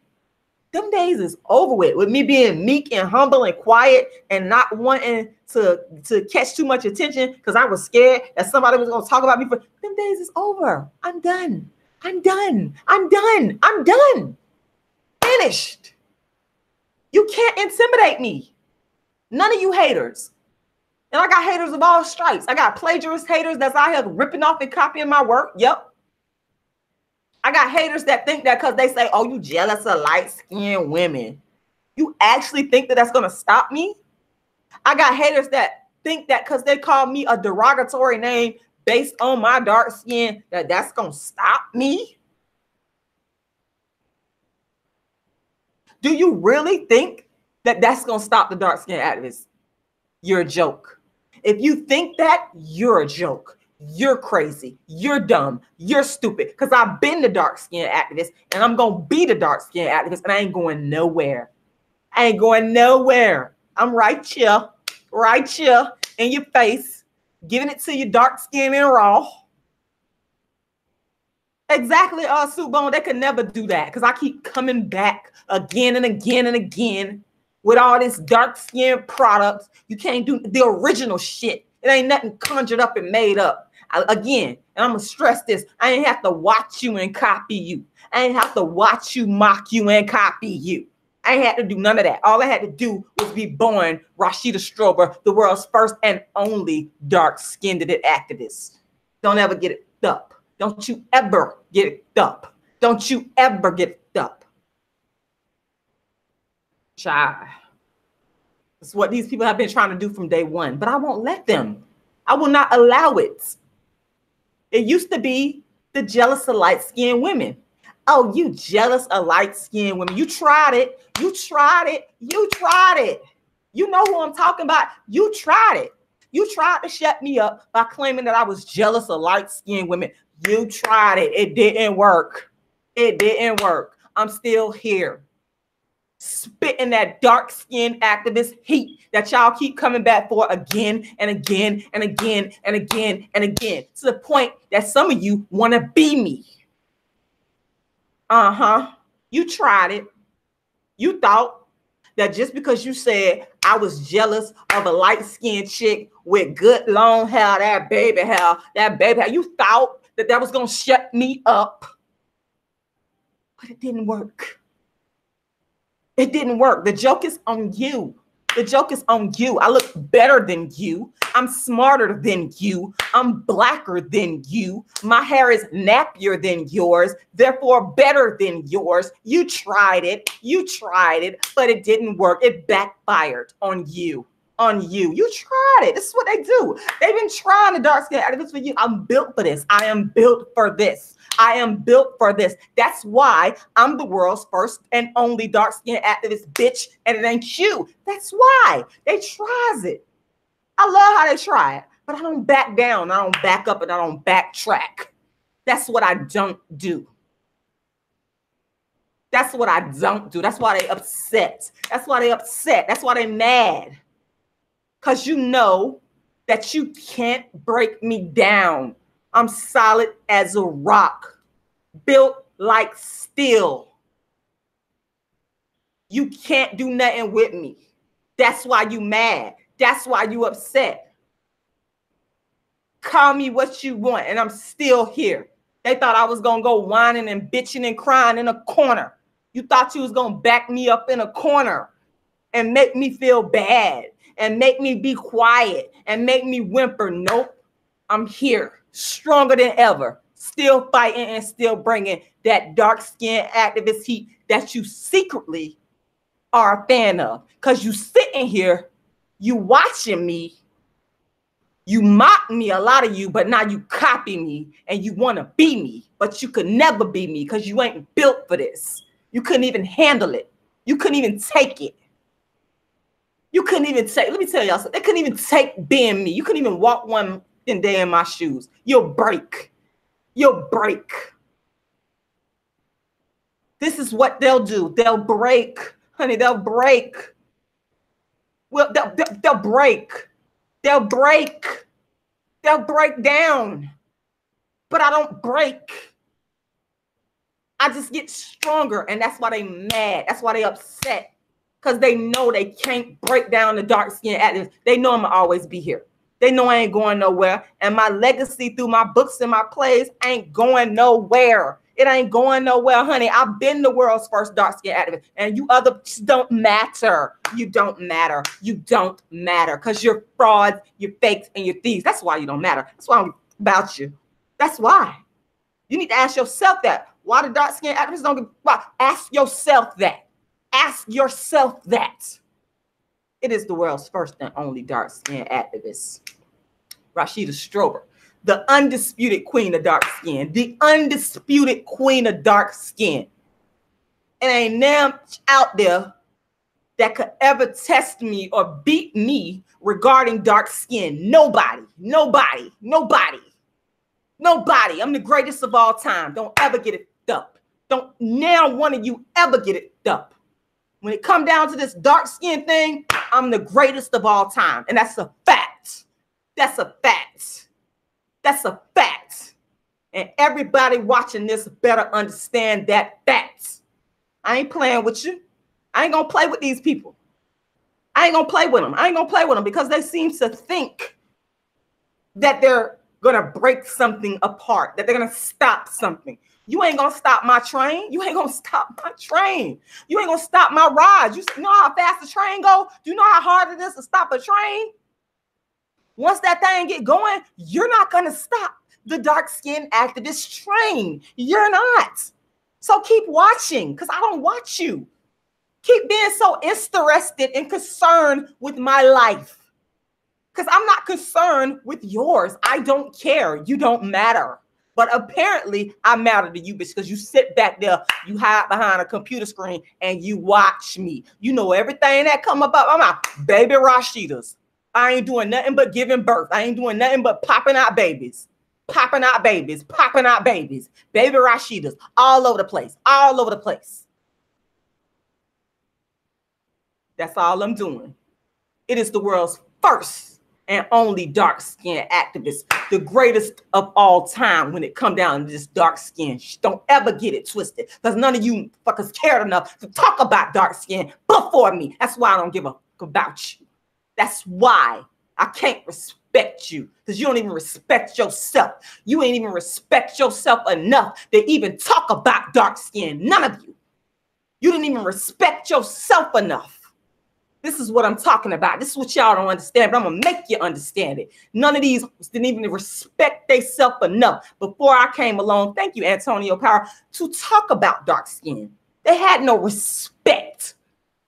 Them days is over with me being meek and humble and quiet and not wanting to catch too much attention because I was scared that somebody was going to talk about me. Them days is over. I'm done. I'm done. I'm done. I'm done. Finished. You can't intimidate me. None of you haters. And I got haters of all stripes. I got plagiarist haters that's out here ripping off and copying my work. Yep. I got haters that think that because they say, oh, you jealous of light-skinned women. You actually think that that's going to stop me? I got haters that think that because they call me a derogatory name based on my dark skin, that's going to stop me? Do you really think that that's going to stop the dark skin activists? You're a joke. If you think that, you're a joke. You're crazy. You're dumb. You're stupid. Because I've been the dark skin activist and I'm going to be the dark skin activist and I ain't going nowhere. I ain't going nowhere. I'm right here in your face, giving it to you dark skin and raw. Exactly, Soup Bone. They could never do that because I keep coming back again and again and again with all this dark skin products. You can't do the original shit. It ain't nothing conjured up and made up. Again, and I'm going to stress this. I ain't have to watch you and copy you. I ain't have to watch you, mock you, and copy you. I ain't had to do none of that. All I had to do was be born Rashida Strober, the world's first and only dark-skinned activist. Don't ever get it up. Don't you ever get it up. Don't you ever get it up. Child. That's what these people have been trying to do from day one, but I won't let them. I will not allow it. It used to be the jealous of light-skinned women. Oh, you jealous of light-skinned women. You tried it. You tried it. You tried it. You know who I'm talking about. You tried it. You tried to shut me up by claiming that I was jealous of light-skinned women. You tried it. It didn't work. It didn't work. I'm still here. Spitting that dark-skinned activist heat that y'all keep coming back for again and again and again and again and again, to the point that some of you want to be me. You tried it. You thought that just because you said I was jealous of a light-skinned chick with good long hair, that baby hair, you thought that that was going to shut me up. But it didn't work. It didn't work. The joke is on you. The joke is on you. I look better than you. I'm smarter than you. I'm blacker than you. My hair is nappier than yours, therefore better than yours. You tried it. You tried it, but it didn't work. It backfired on you. On you. You tried it. This is what they do. They've been trying to dark skin activists for you. I'm built for this. I am built for this. I am built for this. That's why I'm the world's first and only dark skin activist, bitch, and it ain't you. That's why. They tries it. I love how they try it, but I don't back down. I don't back up and I don't backtrack. That's what I don't do. That's what I don't do. That's why they upset. That's why they upset. That's why they mad. Because you know that you can't break me down. I'm solid as a rock, built like steel. You can't do nothing with me. That's why you mad. That's why you upset. Call me what you want, and I'm still here. They thought I was going to go whining and bitching and crying in a corner. You thought you was going to back me up in a corner and make me feel bad and make me be quiet and make me whimper. Nope, I'm here. Stronger than ever, still fighting and still bringing that dark skin activist heat that you secretly are a fan of. Because you sitting here, you watching me, you mock me, a lot of you, but now you copy me and you want to be me, but you could never be me because you ain't built for this. You couldn't even handle it. You couldn't even take it. You couldn't even take, let me tell y'all something. They couldn't even take being me. You couldn't even walk one day in my shoes. You'll break. You'll break. This is what they'll do. They'll break. Honey, they'll break. Well, they'll break. They'll break. They'll break down. But I don't break. I just get stronger. And that's why they mad. That's why they upset. Because they know they can't break down the dark-skinned activists. They know I'm going to always be here. They know I ain't going nowhere. And my legacy through my books and my plays ain't going nowhere. It ain't going nowhere, honey. I've been the world's first dark-skinned activist. And you others don't matter. You don't matter. You don't matter. Because you're frauds, you're fakes, and you're thieves. That's why you don't matter. That's why I'm about you. That's why. You need to ask yourself that. Why the dark-skinned activists don't get, why? Ask yourself that. Ask yourself that. It is the world's first and only dark-skinned activist, Rashida Strober, the undisputed queen of dark skin, the undisputed queen of dark skin. And ain't now out there that could ever test me or beat me regarding dark skin. Nobody, nobody, nobody, nobody. I'm the greatest of all time. Don't ever get it up. Don't now one of you ever get it up. When it come down to this dark skin thing, I'm the greatest of all time. And that's a fact. That's a fact. That's a fact. And everybody watching this better understand that fact. I ain't playing with you. I ain't going to play with these people. I ain't going to play with them. I ain't going to play with them because they seem to think that they're going to break something apart, that they're going to stop something. You ain't going to stop my train. You ain't going to stop my train. You ain't going to stop my ride. You know how fast the train go? Do you know how hard it is to stop a train? Once that thing get going, you're not going to stop the dark-skinned activist train. You're not. So keep watching because I don't watch you. Keep being so interested and concerned with my life because I'm not concerned with yours. I don't care. You don't matter. But apparently I matter to you because you sit back there, you hide behind a computer screen and you watch me. You know everything that come about my mouth. Baby Rashidas. I ain't doing nothing but giving birth. I ain't doing nothing but popping out babies. Popping out babies. Popping out babies. Baby Rashidas. All over the place. All over the place. That's all I'm doing. It is the world's first and only dark-skinned activist, the greatest of all time when it come down to this dark skin. Don't ever get it twisted because none of you fuckers cared enough to talk about dark skin before me. That's why I don't give a fuck about you. That's why I can't respect you because you don't even respect yourself. You ain't even respect yourself enough to even talk about dark skin. None of you. You didn't even respect yourself enough. This is what I'm talking about. This is what y'all don't understand, but I'm going to make you understand it. None of these didn't even respect themselves enough before I came along. Thank you, Antonio Power, to talk about dark skin. They had no respect.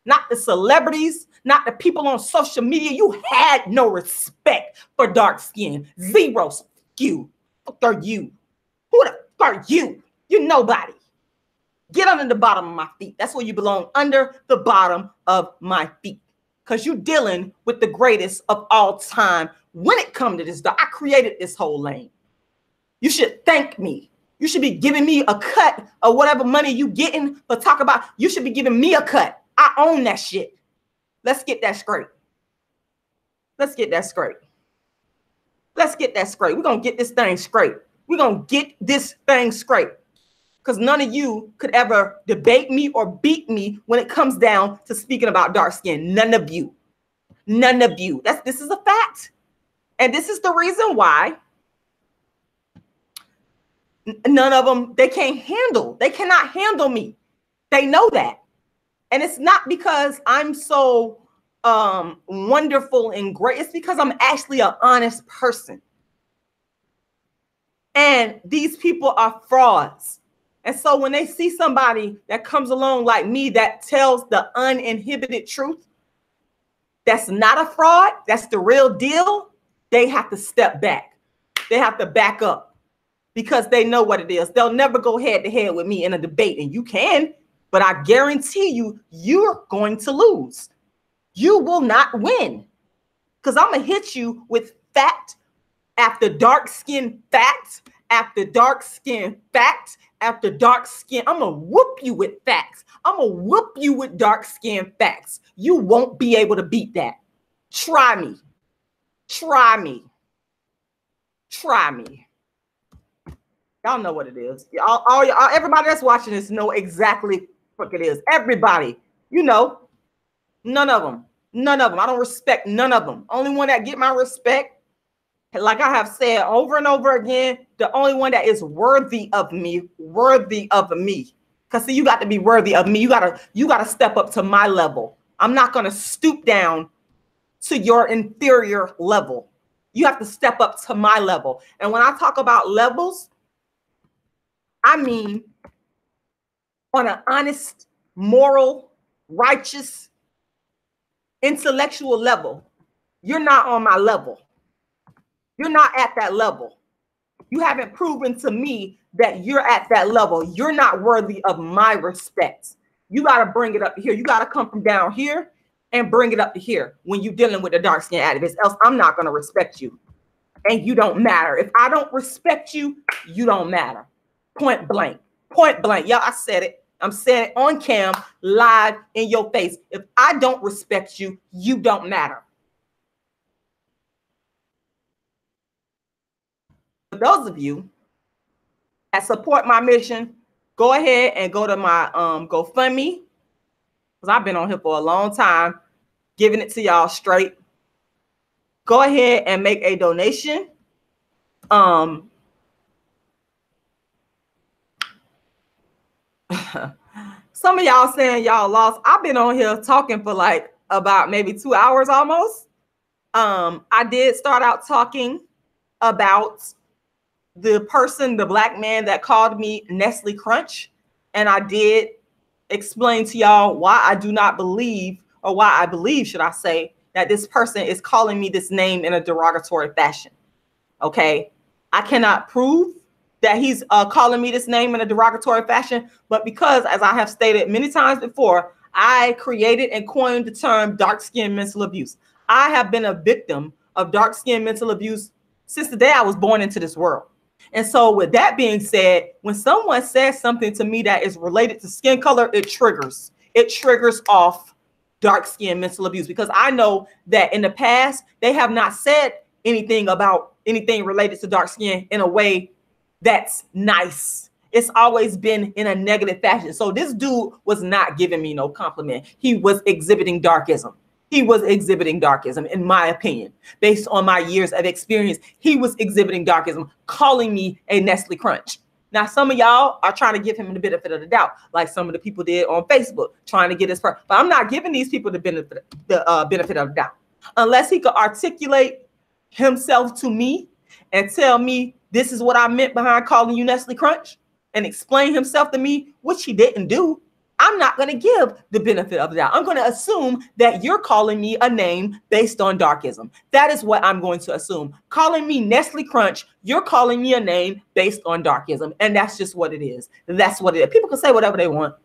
Not the celebrities, not the people on social media. You had no respect for dark skin. Zero. You. What are you? Who the fuck are you? You're nobody. Get under the bottom of my feet. That's where you belong, under the bottom of my feet. Because you're dealing with the greatest of all time when it comes to this. I created this whole lane. You should thank me. You should be giving me a cut of whatever money you getting for talk about. You should be giving me a cut. I own that shit. Let's get that straight. Let's get that straight. Let's get that straight. We're going to get this thing straight. We're going to get this thing straight. Because none of you could ever debate me or beat me when it comes down to speaking about dark skin. None of you. None of you. This is a fact. And this is the reason why none of them, they can't handle. They cannot handle me. They know that. And it's not because I'm so wonderful and great. It's because I'm actually an honest person. And these people are frauds. And so when they see somebody that comes along like me that tells the uninhibited truth, that's not a fraud, that's the real deal, they have to step back. They have to back up because they know what it is. They'll never go head to head with me in a debate, and you can, but I guarantee you, you're going to lose. You will not win, because I'm going to hit you with fact after dark skin fact after dark skin fact after dark skin. I'm going to whoop you with facts. I'm going to whoop you with dark skin facts. You won't be able to beat that. Try me. Try me. Try me. Y'all know what it is. Everybody that's watching this know exactly what it is. Everybody, you know, none of them. None of them. I don't respect none of them. Only one that get my respect, like I have said over and over again, the only one that is worthy of me. Because see, you got to be worthy of me. You gotta step up to my level. I'm not gonna stoop down to your inferior level. You have to step up to my level. And when I talk about levels, I mean on an honest, moral, righteous, intellectual level. You're not on my level. You're not at that level. You haven't proven to me that you're at that level. You're not worthy of my respect. You got to bring it up to here. You got to come from down here and bring it up to here when you're dealing with the dark skin activist. Else I'm not going to respect you. And you don't matter. If I don't respect you, you don't matter. Point blank. Point blank. Y'all, I said it. I'm saying it on cam, live in your face. If I don't respect you, you don't matter. For those of you that support my mission, go ahead and go to my GoFundMe, because I've been on here for a long time, giving it to y'all straight. Go ahead and make a donation. Some of y'all saying y'all lost. I've been on here talking for like about maybe 2 hours almost. I did start out talking about the person, the black man that called me Nestle Crunch. And I did explain to y'all why I do not believe, or why I believe, should I say, that this person is calling me this name in a derogatory fashion. Okay. I cannot prove that he's calling me this name in a derogatory fashion, but because, as I have stated many times before, I created and coined the term dark skin mental abuse. I have been a victim of dark skin mental abuse since the day I was born into this world. And so with that being said, when someone says something to me that is related to skin color, it triggers off dark skin mental abuse, because I know that in the past, they have not said anything about anything related to dark skin in a way that's nice. It's always been in a negative fashion. So this dude was not giving me no compliment. He was exhibiting darkism. He was exhibiting darkism, in my opinion, based on my years of experience. He was exhibiting darkism, calling me a Nestle Crunch. Now, some of y'all are trying to give him the benefit of the doubt, like some of the people did on Facebook, trying to get his person. But I'm not giving these people the benefit of the doubt, unless he could articulate himself to me and tell me this is what I meant behind calling you Nestle Crunch, and explain himself to me, which he didn't do. I'm not going to give the benefit of the doubt. I'm going to assume that you're calling me a name based on darkism. That is what I'm going to assume. Calling me Nestle Crunch, you're calling me a name based on darkism. And that's just what it is. That's what it is. People can say whatever they want.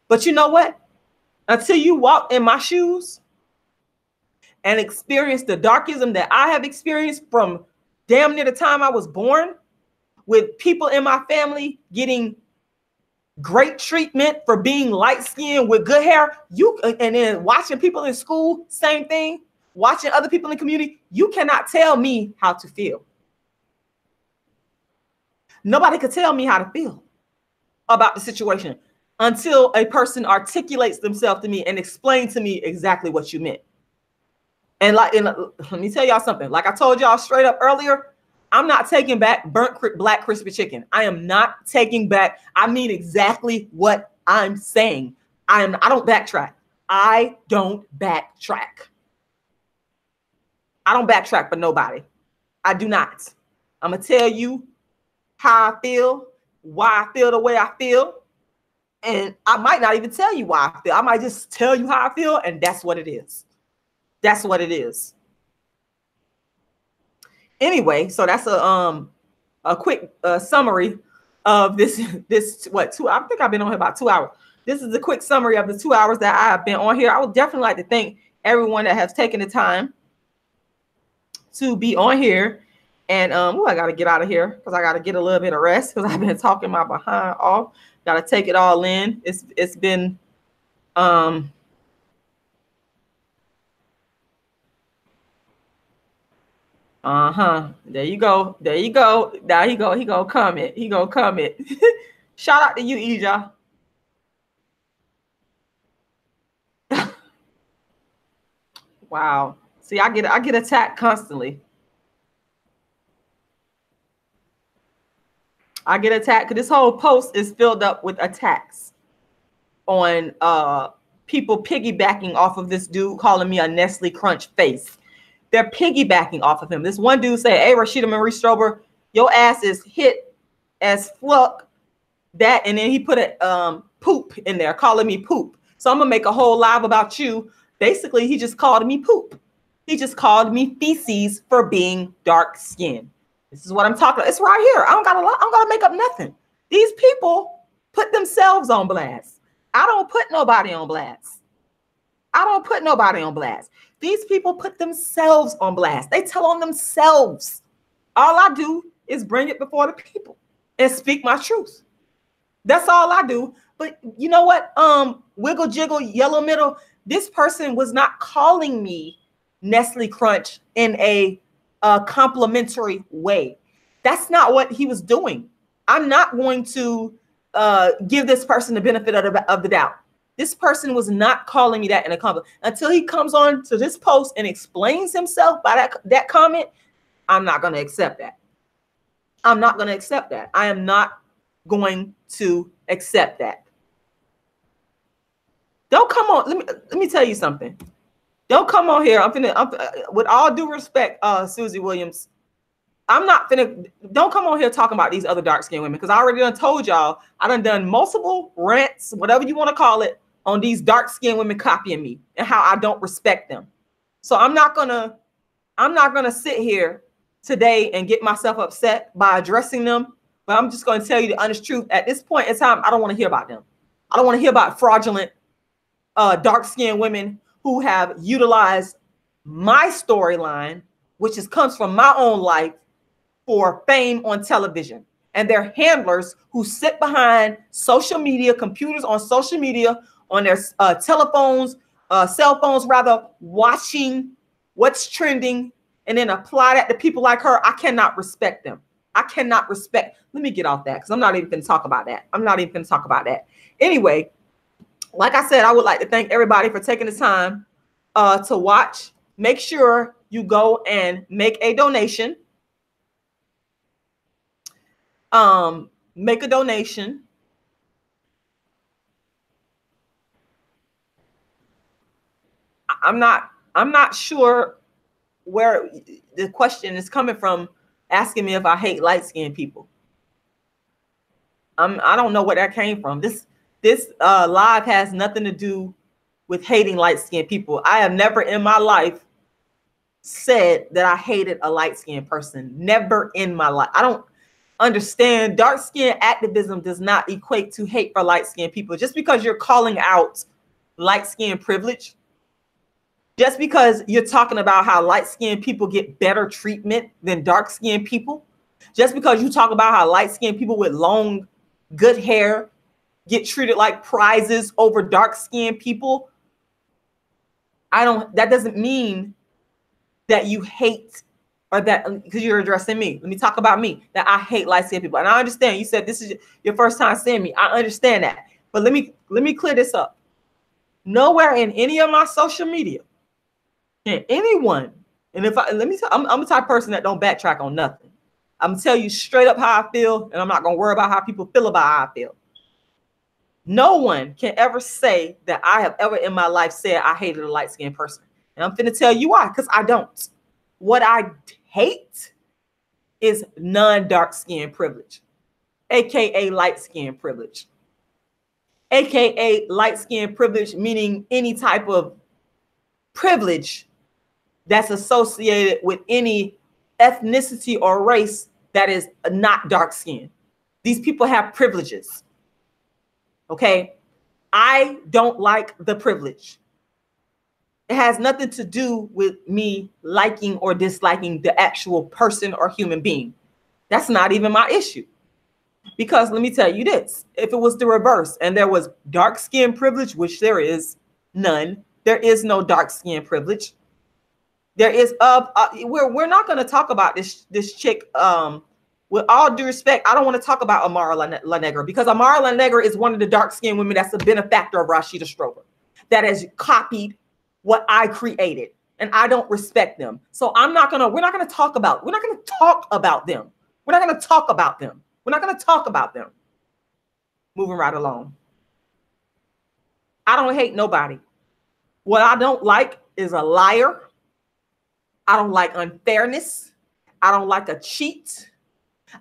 But you know what? Until you walk in my shoes and experience the darkism that I have experienced from damn near the time I was born, with people in my family getting great treatment for being light-skinned with good hair, and then watching people in school, same thing, watching other people in the community, you cannot tell me how to feel. Nobody could tell me how to feel about the situation until a person articulates themselves to me and explains to me exactly what you meant. And let me tell y'all something. Like I told y'all straight up earlier, I'm not taking back burnt black crispy chicken. I am not taking back. I mean exactly what I'm saying. I don't backtrack. I don't backtrack. I don't backtrack for nobody. I do not. I'm going to tell you how I feel, why I feel the way I feel. And I might not even tell you why I feel. I might just tell you how I feel, and that's what it is. That's what it is. Anyway, so that's a quick summary of this what, 2 I think I've been on here about 2 hours. This is a quick summary of the 2 hours that I have been on here. I would definitely like to thank everyone that has taken the time to be on here. And I got to get out of here because I got to get a little bit of rest because I've been talking my behind off. Got to take it all in. It's been there you go. There you go. Now he go comment. He go comment. Shout out to you, Ija. Wow. See, I get attacked constantly. I get attacked because this whole post is filled up with attacks on people piggybacking off of this dude calling me a Nestle Crunch face. They're piggybacking off of him. This one dude said, "Hey, Rashida Strober, your ass is hit as fuck." That, and then he put a poop in there, calling me poop. So I'm gonna make a whole live about you. Basically, he just called me poop. He just called me feces for being dark skinned. This is what I'm talking about. It's right here. I don't gotta make up nothing. These people put themselves on blast. I don't put nobody on blast. I don't put nobody on blast. These people put themselves on blast. They tell on themselves. All I do is bring it before the people and speak my truth. That's all I do. But you know what? Wiggle jiggle yellow middle. This person was not calling me Nestle Crunch in a complimentary way. That's not what he was doing. I'm not going to give this person the benefit of the doubt. This person was not calling me that in a compliment. Until he comes on to this post and explains himself by that comment, I'm not going to accept that. I'm not going to accept that. I am not going to accept that. Don't come on. Let me tell you something. Don't come on here. I'm with all due respect, Susie Williams, I'm not finna, don't come on here talking about these other dark-skinned women, because I already done told y'all, I done multiple rants, whatever you want to call it, on these dark-skinned women copying me and how I don't respect them. So I'm not gonna sit here today and get myself upset by addressing them, but I'm just gonna tell you the honest truth. At this point in time, I don't want to hear about them. I don't want to hear about fraudulent dark-skinned women who have utilized my storyline, which comes from my own life, for fame on television, and their handlers who sit behind social media, computers on social media, on their telephones, cell phones rather, watching what's trending and then apply that to people like her. I cannot respect them. I cannot respect. Let me get off that because I'm not even going to talk about that. I'm not even going to talk about that. Anyway, like I said, I would like to thank everybody for taking the time to watch. Make sure you go and make a donation. Make a donation. I'm not sure where the question is coming from, asking me if I hate light-skinned people. I don't know where that came from. This live has nothing to do with hating light-skinned people. I have never in my life said that I hated a light-skinned person. Never in my life. I don't understand. Dark-skinned activism does not equate to hate for light-skinned people. Just because you're calling out light-skinned privilege, just because you're talking about how light-skinned people get better treatment than dark-skinned people, just because you talk about how light-skinned people with long, good hair get treated like prizes over dark-skinned people, that doesn't mean that you hate, or that, because you're addressing me. Let me talk about me, that I hate light-skinned people. And I understand you said this is your first time seeing me. I understand that. But let me clear this up. Nowhere in any of my social media can anyone, and I'm the type of person that don't backtrack on nothing. I'm gonna tell you straight up how I feel, and I'm not gonna worry about how people feel about how I feel. No one can ever say that I have ever in my life said I hated a light-skinned person. And I'm finna tell you why, because I don't. What I hate is non-dark skin privilege, aka light skin privilege, aka light skin privilege, meaning any type of privilege that's associated with any ethnicity or race that is not dark skin. These people have privileges. Okay, I don't like the privilege. It has nothing to do with me liking or disliking the actual person or human being. That's not even my issue. Because let me tell you this, if it was the reverse and there was dark skin privilege, which there is none, there is no dark skin privilege. There is we're not going to talk about this chick. With all due respect, I don't want to talk about Amara La Negra, because Amara La Negra is one of the dark skinned women that's a benefactor of Rashida Strober, that has copied what I created, and I don't respect them. So we're not going to talk about them. We're not going to talk about them. We're not going to talk about them. Moving right along. I don't hate nobody. What I don't like is a liar. I don't like unfairness. I don't like a cheat.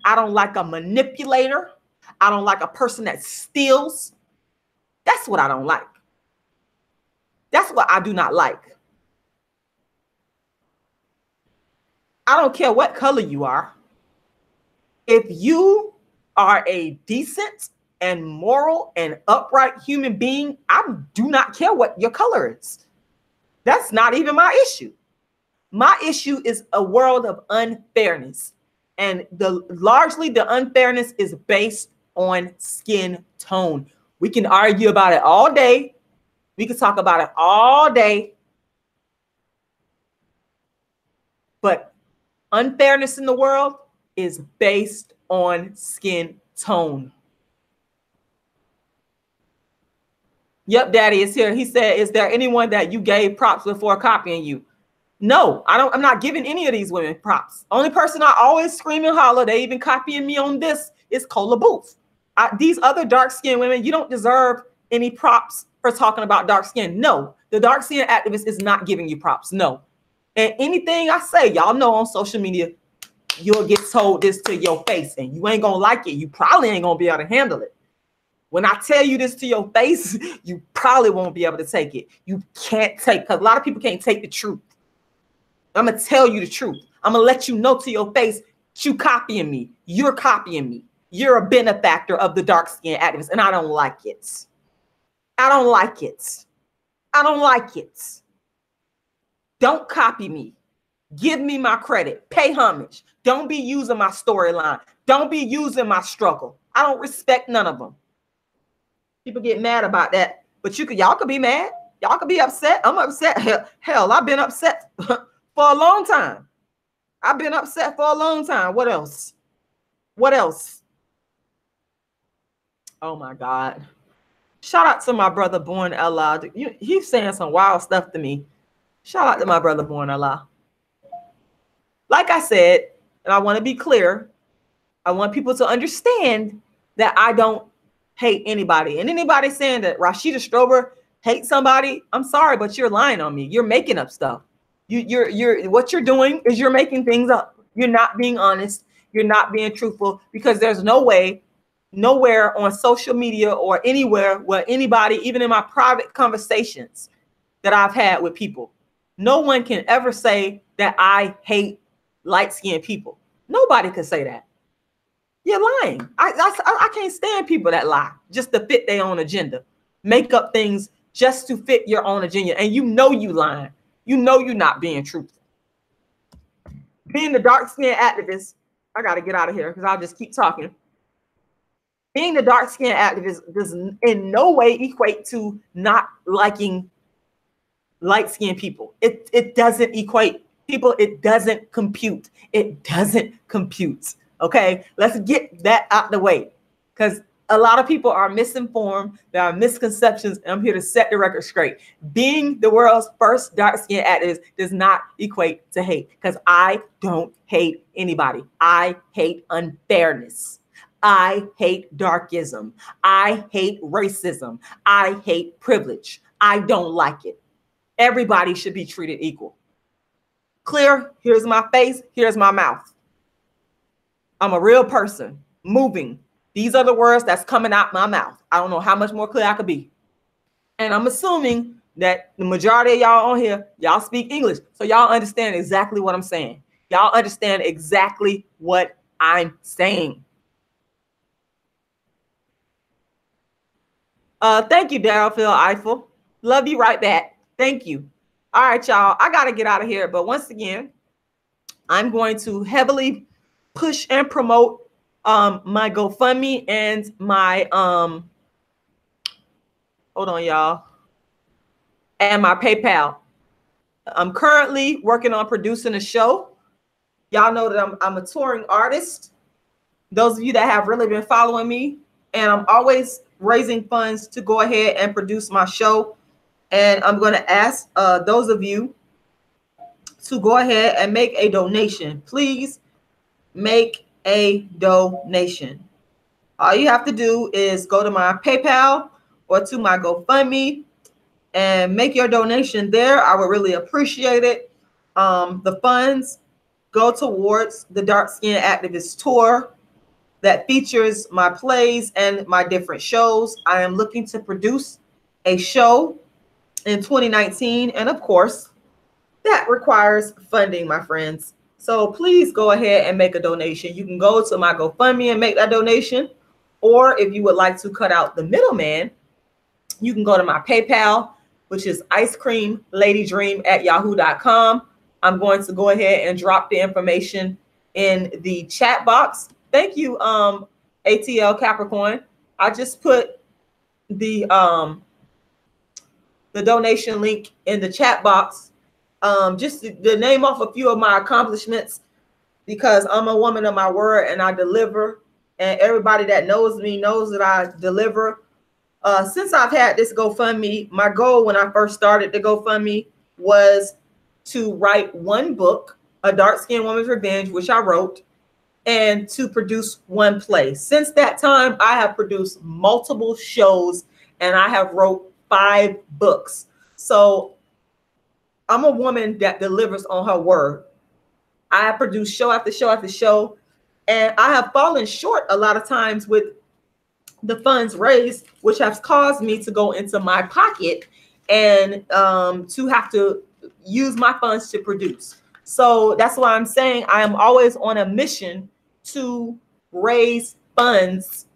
I don't like a manipulator. I don't like a person that steals. That's what I don't like. That's what I do not like. I don't care what color you are. If you are a decent and moral and upright human being, I do not care what your color is. That's not even my issue. My issue is a world of unfairness. And largely the unfairness is based on skin tone. We can argue about it all day. We can talk about it all day. But unfairness in the world is based on skin tone. Yep, Daddy is here. He said, is there anyone that you gave props before copying you? No, I'm not giving any of these women props. Only person I always scream and holler, they even copying me on this, is Cola Booth. These other dark-skinned women, you don't deserve any props for talking about dark skin. No, the dark skin activist is not giving you props. No. And anything I say, y'all know on social media, you'll get told this to your face and you ain't gonna like it. You probably ain't gonna be able to handle it. When I tell you this to your face, you probably won't be able to take it. You can't take, because a lot of people can't take the truth. I'm going to tell you the truth. I'm going to let you know to your face, you copying me. You're copying me. You're a benefactor of the dark skin activists, and I don't like it. I don't like it. I don't like it. Don't copy me. Give me my credit. Pay homage. Don't be using my storyline. Don't be using my struggle. I don't respect none of them. People get mad about that, but y'all could be mad. Y'all could be upset. I'm upset. Hell, I've been upset for a long time. I've been upset for a long time. What else? What else? Oh my God. Shout out to my brother Born Allah. He's saying some wild stuff to me. Shout out to my brother Born Allah. Like I said, and I want to be clear, I want people to understand that I don't hate anybody. And anybody saying that Rashida Strober hates somebody, I'm sorry, but you're lying on me. You're making up stuff. What you're doing is you're making things up. You're not being honest. You're not being truthful, because there's no way, nowhere on social media or anywhere where anybody, even in my private conversations that I've had with people, no one can ever say that I hate light-skinned people. Nobody can say that. You're lying. I can't stand people that lie just to fit their own agenda, make up things just to fit your own agenda. And you know you lying. You know you're not being truthful. Being the dark-skinned activist, I got to get out of here because I'll just keep talking. Being the dark-skinned activist does in no way equate to not liking light-skinned people. It doesn't equate. People, it doesn't compute. It doesn't compute. Okay, let's get that out the way, because a lot of people are misinformed. There are misconceptions, and I'm here to set the record straight. Being the world's first dark-skinned activist does not equate to hate, because I don't hate anybody. I hate unfairness. I hate darkism. I hate racism. I hate privilege. I don't like it. Everybody should be treated equal. Clear? Here's my face. Here's my mouth. I'm a real person, moving. These are the words that's coming out my mouth. I don't know how much more clear I could be. And I'm assuming that the majority of y'all on here, y'all speak English. So y'all understand exactly what I'm saying. Y'all understand exactly what I'm saying. Thank you, Daryl Phil Eiffel. Love you right back. Thank you. All right, y'all. I got to get out of here. But once again, I'm going to heavily push and promote my GoFundMe and my hold on, y'all, and my PayPal. I'm currently working on producing a show. Y'all know that I'm a touring artist. Those of you that have really been following me, and I'm always raising funds to go ahead and produce my show. And I'm going to ask those of you to go ahead and make a donation. Please make a donation. All you have to do is go to my PayPal or to my GoFundMe and make your donation there. I would really appreciate it. The funds go towards the Dark Skin Activist Tour that features my plays and my different shows. I am looking to produce a show in 2019, and of course, that requires funding, my friends. So please go ahead and make a donation. You can go to my GoFundMe and make that donation, or if you would like to cut out the middleman, you can go to my PayPal, which is icecreamladydream@yahoo.com. I'm going to go ahead and drop the information in the chat box. Thank you, ATL Capricorn. I just put the donation link in the chat box. Just to name off a few of my accomplishments, because I'm a woman of my word and I deliver, and everybody that knows me knows that I deliver. Since I've had this GoFundMe, my goal when I first started the GoFundMe was to write one book, A Dark Skinned Woman's Revenge, which I wrote, and to produce one play. Since that time, I have produced multiple shows and I have wrote 5 books. So I'm a woman that delivers on her word. I have produced show after show after show, and I have fallen short a lot of times with the funds raised, which has caused me to go into my pocket and to have to use my funds to produce. So that's why I'm saying I am always on a mission to raise funds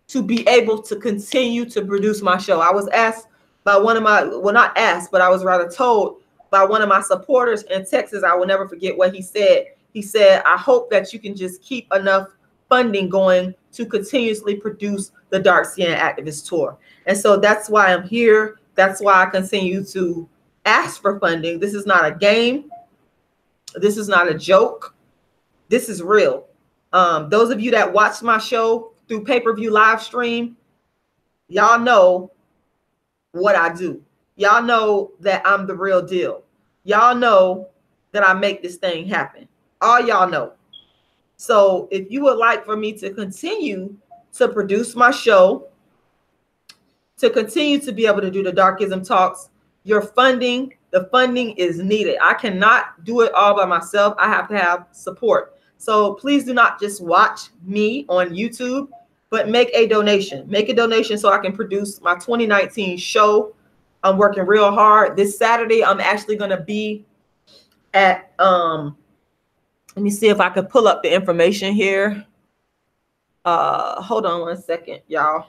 to be able to continue to produce my show. I was asked by one of my, well, not asked, but I was rather told by one of my supporters in Texas. I will never forget what he said. He said, I hope that you can just keep enough funding going to continuously produce the Dark Skin Activist Tour. And so that's why I'm here. That's why I continue to ask for funding. This is not a game. This is not a joke. This is real. Those of you that watch my show through pay-per-view live stream, y'all know what I do. Y'all know that I'm the real deal. Y'all know that I make this thing happen. All y'all know. So if you would like for me to continue to produce my show, to continue to be able to do the Darkism Talks, your funding, the funding is needed. I cannot do it all by myself. I have to have support. So please do not just watch me on YouTube, but make a donation. Make a donation so I can produce my 2019 show. I'm working real hard. This Saturday, I'm actually going to be at, let me see if I could pull up the information here. Hold on one second, y'all.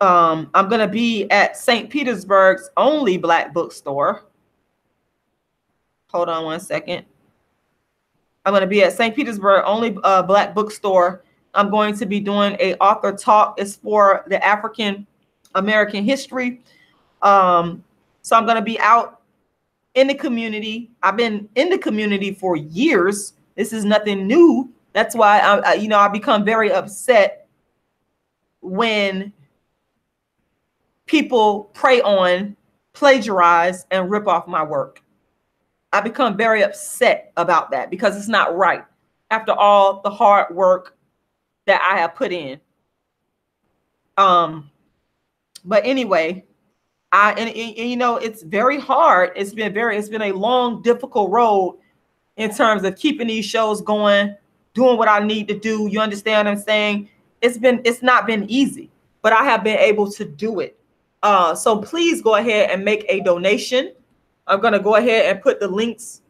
I'm going to be at St. Petersburg's only Black bookstore. Hold on one second. I'm going to be at St. Petersburg only Black bookstore. I'm going to be doing a author talk. It's for the African American history. So I'm going to be out in the community. I've been in the community for years. This is nothing new. That's why I become very upset when people prey on, plagiarize, and rip off my work. I become very upset about that because it's not right after all the hard work that I have put in. But anyway, it's very hard. It's been a long, difficult road in terms of keeping these shows going, doing what I need to do. You understand what I'm saying? It's not been easy, but I have been able to do it. So please go ahead and make a donation. I'm going to go ahead and put the links.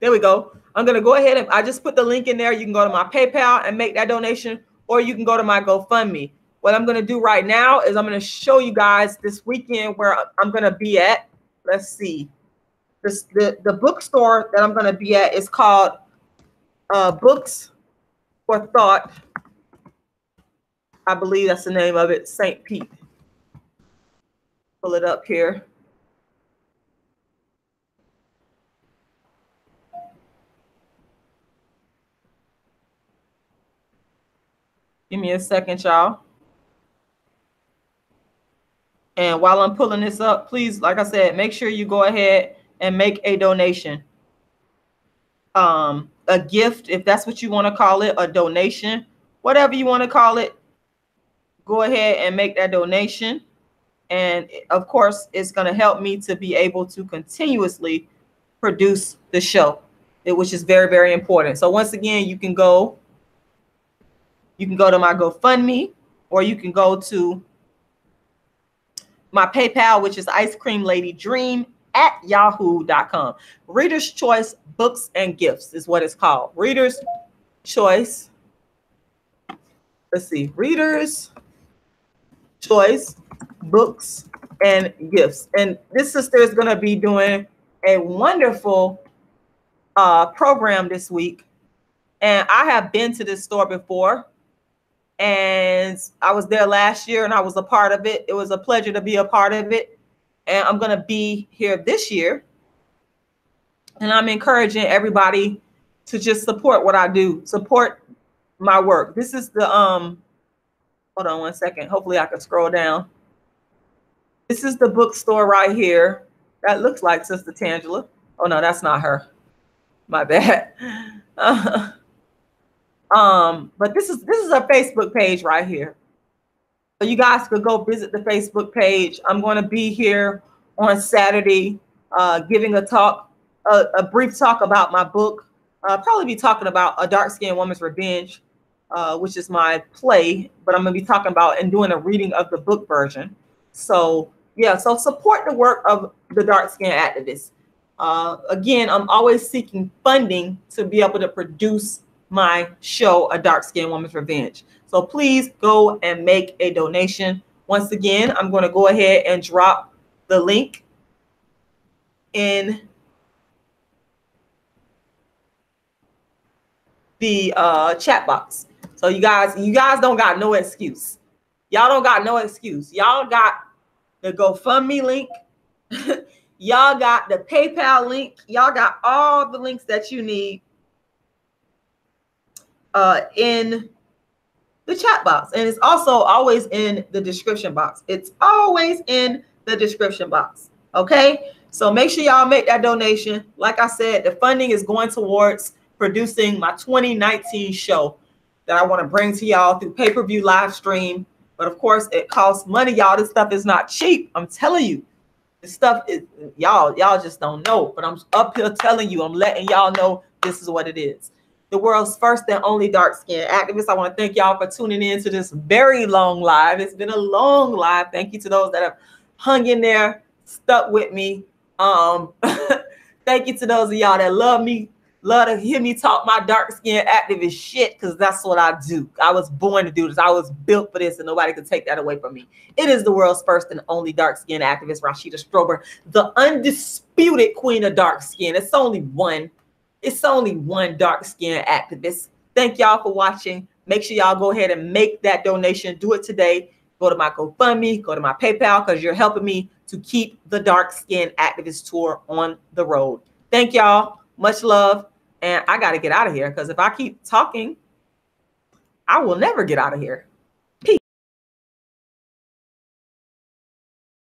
There we go. I'm going to go ahead and I just put the link in there. You can go to my PayPal and make that donation, or you can go to my GoFundMe. What I'm going to do right now is I'm going to show you guys this weekend where I'm going to be at. Let's see. The bookstore that I'm going to be at is called Books for Thought. I believe that's the name of it, St. Pete. Pull it up here. Give me a second, y'all. And while I'm pulling this up, please, like I said, make sure you go ahead and make a donation. A gift, if that's what you want to call it, a donation, whatever you want to call it, go ahead and make that donation. And of course, it's going to help me to be able to continuously produce the show, which is very, very important. So once again, you can go to my GoFundMe, or you can go to my PayPal, which is icecreamladydream at yahoo.com. Reader's Choice Books and Gifts is what it's called. Reader's Choice. Let's see. Reader's Choice Books and Gifts. And this sister is going to be doing a wonderful program this week. And I have been to this store before. And I was there last year and I was a part of it. It was a pleasure to be a part of it. And I'm going to be here this year. And I'm encouraging everybody to just support what I do, support my work. This is the, hold on one second. Hopefully I can scroll down. This is the bookstore right here. That looks like Sister Tangela. Oh no, that's not her. My bad. But this is a Facebook page right here. So you guys could go visit the Facebook page. I'm going to be here on Saturday, giving a talk, a brief talk about my book. Probably be talking about A Dark-Skinned Woman's Revenge, which is my play, but I'm going to be talking about and doing a reading of the book version. So yeah, so support the work of the dark-skinned activists. Again, I'm always seeking funding to be able to produce my show, A Dark-Skinned Woman's Revenge. So please go and make a donation. Once again, I'm going to go ahead and drop the link in the chat box. So you guys don't got no excuse. Y'all don't got no excuse. Y'all got the GoFundMe link. Y'all got the PayPal link. Y'all got all the links that you need in the chat box. And it's also always in the description box. It's always in the description box. Okay? So make sure y'all make that donation. Like I said, the funding is going towards producing my 2019 show that I want to bring to y'all through pay-per-view live stream. But of course, it costs money, y'all. This stuff is not cheap. I'm telling you. This stuff is, y'all just don't know. But I'm up here telling you, I'm letting y'all know this is what it is. The world's first and only dark-skinned activist. I want to thank y'all for tuning in to this very long live. It's been a long live. Thank you to those that have hung in there, stuck with me. Thank you to those of y'all that love me, love to hear me talk my dark-skinned activist shit, because that's what I do. I was born to do this. I was built for this, and nobody could take that away from me. It is the world's first and only dark-skinned activist, Rashida Strober, the undisputed queen of dark skin. It's only one. It's only one dark-skinned activist. Thank y'all for watching. Make sure y'all go ahead and make that donation. Do it today. Go to my GoFundMe, go to my PayPal, because you're helping me to keep the Dark-Skinned Activist Tour on the road. Thank y'all. Much love. And I got to get out of here, because if I keep talking, I will never get out of here.